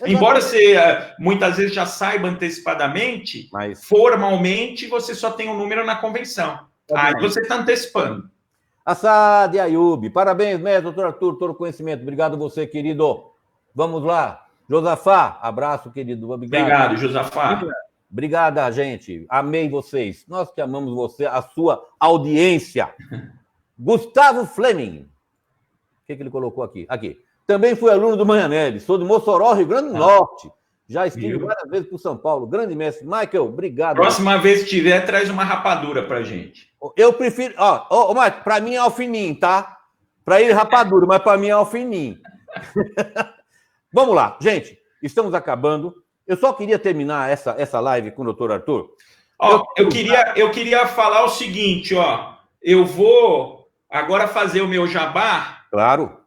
Embora você muitas vezes já saiba antecipadamente, mas formalmente você só tem o número na convenção. Aí você está antecipando. Assad Ayub, parabéns, mestre, doutor Arthur, todo conhecimento. Obrigado a você, querido. Vamos lá. Josafá, abraço, querido. Obrigado, Josafá. Obrigada, gente. Amei vocês. Nós que amamos você, a sua audiência. Gustavo Fleming. O que ele colocou aqui? Aqui. Também fui aluno do Manhanelli. Sou de Mossoró, Rio Grande do Norte. Já estive várias vezes por São Paulo. Grande mestre. Michael, obrigado. Próxima vez que tiver, traz uma rapadura pra gente. Eu prefiro... Ó, Michael, pra mim é alfinim, tá? Pra ele rapadura, mas pra mim é alfinim. Vamos lá, gente. Estamos acabando. Eu só queria terminar essa live com o doutor Arthur. Ó, eu queria falar o seguinte, ó. Eu vou agora fazer o meu jabá. Claro.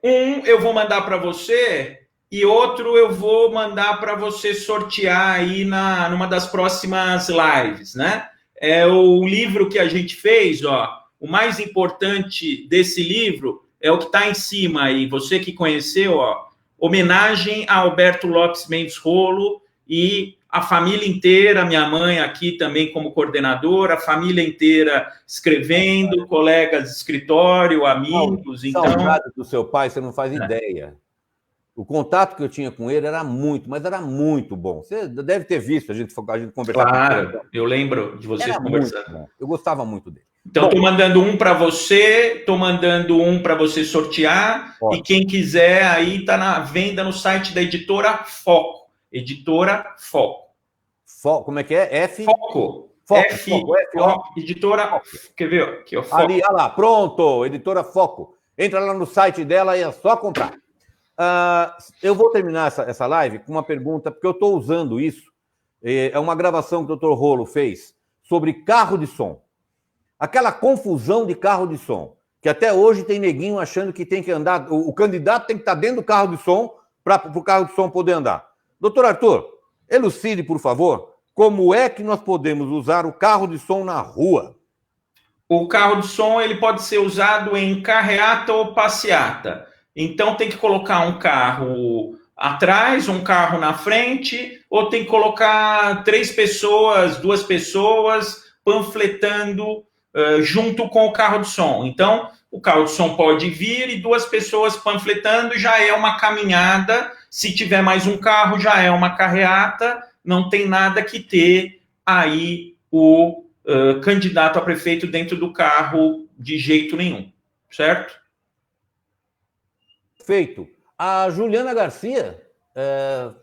Eu vou mandar para você e outro eu vou mandar para você sortear aí numa das próximas lives, né? É o livro que a gente fez, ó. O mais importante desse livro é o que está em cima aí. Você que conheceu, ó. Homenagem a Alberto Lopes Mendes Rolo e a família inteira, minha mãe aqui também como coordenadora, a família inteira escrevendo, colegas de escritório, amigos. Então, saudade do seu pai, você não faz ideia. O contato que eu tinha com ele era muito bom. Você deve ter visto a gente conversar. Claro, eu lembro de vocês conversando. Eu gostava muito dele. Então, estou mandando um para você, estou mandando um para você sortear, ótimo. E quem quiser aí está na venda no site da Editora Foco. Editora Foco. Como é que é? Foco. Editora Foco. Quer ver? Aqui, ó, Foco. Ali, olha lá, pronto, Editora Foco. Entra lá no site dela e é só comprar. Eu vou terminar essa live com uma pergunta, porque eu estou usando isso. É uma gravação que o Dr. Rolo fez sobre carro de som. Aquela confusão de carro de som, que até hoje tem neguinho achando que tem que andar, o candidato tem que estar dentro do carro de som para o carro de som poder andar. Doutor Arthur, elucide, por favor, como é que nós podemos usar o carro de som na rua? O carro de som ele pode ser usado em carreata ou passeata. Então tem que colocar um carro atrás, um carro na frente, ou tem que colocar 3 pessoas, 2 pessoas panfletando junto com o carro de som. Então, o carro de som pode vir e 2 pessoas panfletando, já é uma caminhada. Se tiver mais um carro, já é uma carreata. Não tem nada que ter aí o candidato a prefeito dentro do carro de jeito nenhum, certo? Feito. A Juliana Garcia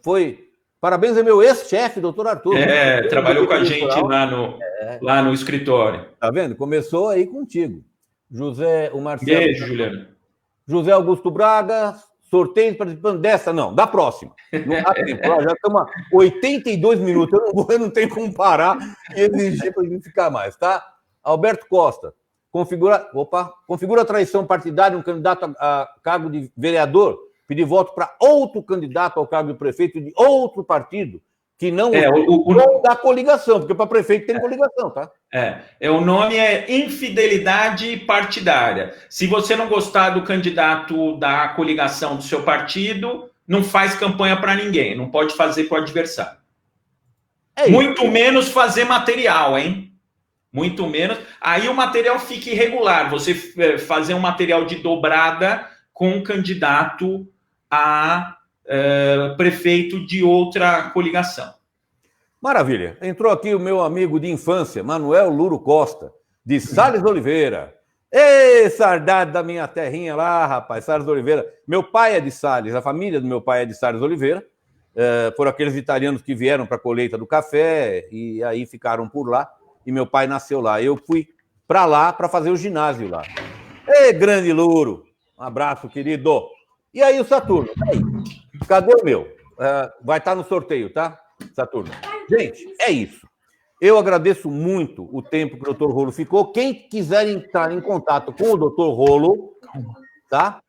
foi... Parabéns, é meu ex-chefe, doutor Arthur. Trabalhou com a gente lá no escritório. Tá vendo? Começou aí contigo. O Marcelo... Beijo, Juliana. José Augusto Braga, sorteio participando dessa, não, da próxima. Não dá tempo, já estamos a 82 minutos, eu não tenho como parar e exigir para a gente ficar mais, tá? Alberto Costa, configura a traição partidária um candidato a cargo de vereador, pedir voto para outro candidato ao cargo de prefeito de outro partido, que não o da coligação, porque para prefeito tem coligação, tá? O nome é infidelidade partidária. Se você não gostar do candidato da coligação do seu partido, não faz campanha para ninguém, não pode fazer para o adversário. Muito menos fazer material, hein? Muito menos. Aí o material fica irregular. Você fazer um material de dobrada com um candidato a prefeito de outra coligação. Maravilha. Entrou aqui o meu amigo de infância, Manuel Luro Costa, de Salles Oliveira. Ei, saudade da minha terrinha lá, rapaz, Salles Oliveira. Meu pai é de Salles, a família do meu pai é de Salles Oliveira. Foram aqueles italianos que vieram para a colheita do café e aí ficaram por lá. E meu pai nasceu lá. Eu fui para lá para fazer o ginásio lá. Ei, grande Luro. Um abraço, querido. E aí o Saturno? Aí, cadê o meu? Vai estar no sorteio, tá, Saturno? Gente, é isso. Eu agradeço muito o tempo que o Dr. Rolo ficou. Quem quiser entrar em contato com o Dr. Rolo, tá?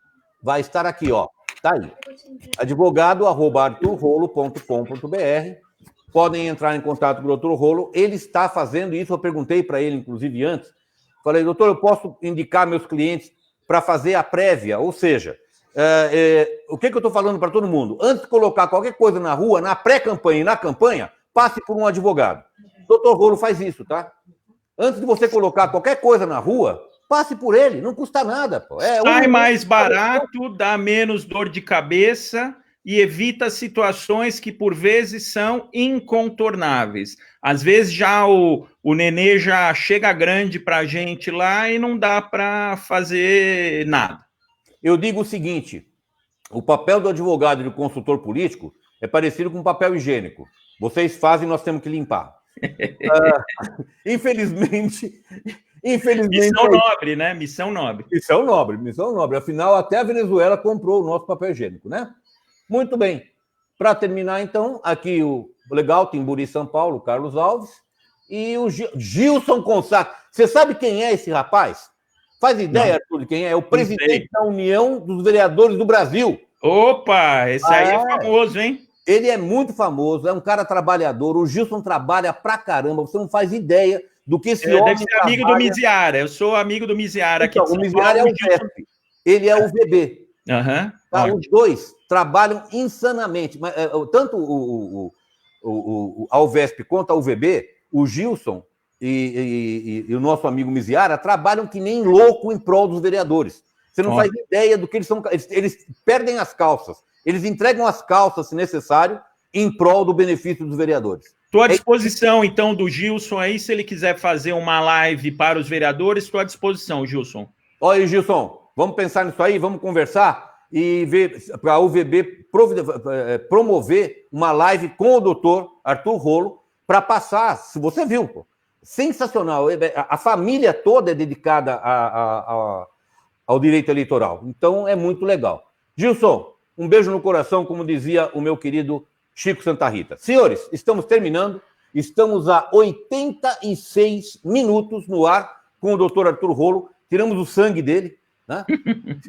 Vai estar aqui, ó. Tá aí. advogado@arturrolo.com.br. Podem entrar em contato com o Dr. Rolo. Ele está fazendo isso. Eu perguntei para ele, inclusive, antes. Falei, doutor, eu posso indicar meus clientes para fazer a prévia? Ou seja, o que eu estou falando para todo mundo? Antes de colocar qualquer coisa na rua, na pré-campanha e na campanha, passe por um advogado. O Dr. Rolo faz isso, tá? Antes de você colocar qualquer coisa na rua, passe por ele, não custa nada. Pô. Sai mais barato, dá menos dor de cabeça e evita situações que, por vezes, são incontornáveis. Às vezes, já o nenê já chega grande para a gente lá e não dá para fazer nada. Eu digo o seguinte, o papel do advogado e do consultor político É parecido com papel higiênico. Vocês fazem, nós temos que limpar. Infelizmente... Missão nobre, né? Missão nobre. Missão nobre, missão nobre. Afinal, até a Venezuela comprou o nosso papel higiênico, né? Muito bem. Para terminar, então, aqui o legal, Timburi, São Paulo, Carlos Alves, e o Gilson Consac. Você sabe quem é esse rapaz? Faz ideia, Arthur, de quem é? É o presidente da União dos Vereadores do Brasil. Opa, esse aí é famoso, hein? Ele é muito famoso, é um cara trabalhador. O Gilson trabalha pra caramba. Você não faz ideia do que esse homem deve ser amigo do Miziara. Eu sou amigo do Miziara aqui. Então, o Miziara é o VESP. Ele é o VB. Uhum. Tá, os dois trabalham insanamente. Mas, tanto a UVESP quanto a UVB, o Gilson e o nosso amigo Miziara trabalham que nem louco em prol dos vereadores. Você não faz ideia do que eles são. Eles perdem as calças. Eles entregam as calças, se necessário, em prol do benefício dos vereadores. Estou à disposição, então, do Gilson aí, se ele quiser fazer uma live para os vereadores, estou à disposição, Gilson. Olha aí, Gilson, vamos pensar nisso aí, vamos conversar e ver para a UVB promover uma live com o doutor Arthur Rolo para passar, se você viu, pô, sensacional. A família toda é dedicada ao direito eleitoral, então é muito legal. Gilson, um beijo no coração, como dizia o meu querido Chico Santa Rita. Senhores, estamos terminando. Estamos a 86 minutos no ar com o doutor Arthur Rolo. Tiramos o sangue dele, né?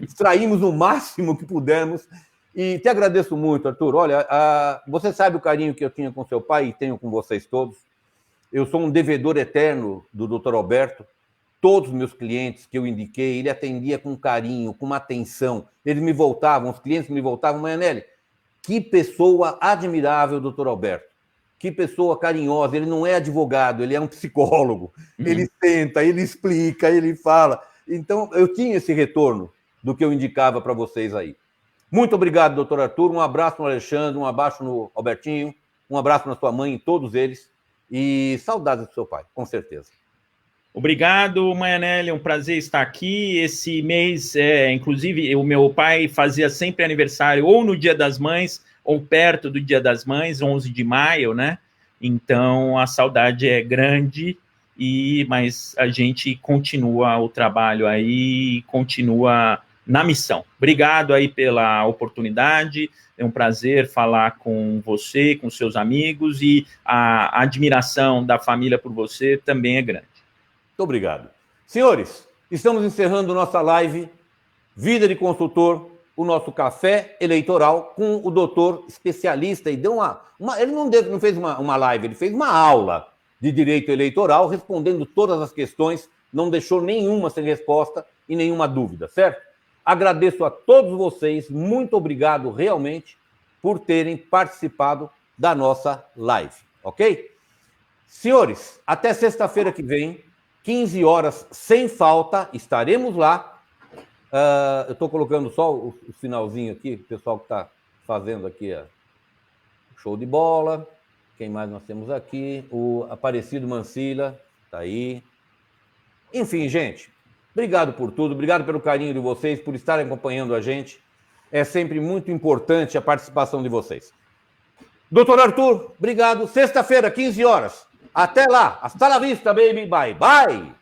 Extraímos o máximo que pudermos. E te agradeço muito, Arthur. Olha, você sabe o carinho que eu tinha com seu pai e tenho com vocês todos. Eu sou um devedor eterno do doutor Alberto. Todos os meus clientes que eu indiquei, ele atendia com carinho, com uma atenção. Eles me voltavam, os clientes me voltavam, Maianelli, que pessoa admirável, doutor Alberto. Que pessoa carinhosa. Ele não é advogado, ele é um psicólogo. Ele senta, ele explica, ele fala. Então, eu tinha esse retorno do que eu indicava para vocês aí. Muito obrigado, doutor Arthur. Um abraço no Alexandre, um abraço no Albertinho, um abraço na sua mãe, em todos eles. E saudades do seu pai, com certeza. Obrigado, Maianelli, é um prazer estar aqui. Esse mês, inclusive, o meu pai fazia sempre aniversário ou no Dia das Mães, ou perto do Dia das Mães, 11 de maio, né? Então, a saudade é grande, mas a gente continua o trabalho aí, continua na missão. Obrigado aí pela oportunidade, é um prazer falar com você, com seus amigos, e a admiração da família por você também é grande. Muito obrigado. Senhores, estamos encerrando nossa live Vida de Consultor, o nosso café eleitoral com o doutor especialista, e deu ele não fez uma live, ele fez uma aula de direito eleitoral, respondendo todas as questões, não deixou nenhuma sem resposta e nenhuma dúvida, certo? Agradeço a todos vocês, muito obrigado realmente por terem participado da nossa live, ok? Senhores, até sexta-feira que vem, 15 horas sem falta, estaremos lá. Eu estou colocando só o finalzinho aqui, o pessoal que está fazendo aqui show de bola. Quem mais nós temos aqui? O Aparecido Mancila, está aí. Enfim, gente, obrigado por tudo, obrigado pelo carinho de vocês, por estarem acompanhando a gente. É sempre muito importante a participação de vocês. Doutor Arthur, obrigado. Sexta-feira, 15 horas. Até lá. Hasta la vista, baby. Bye, bye.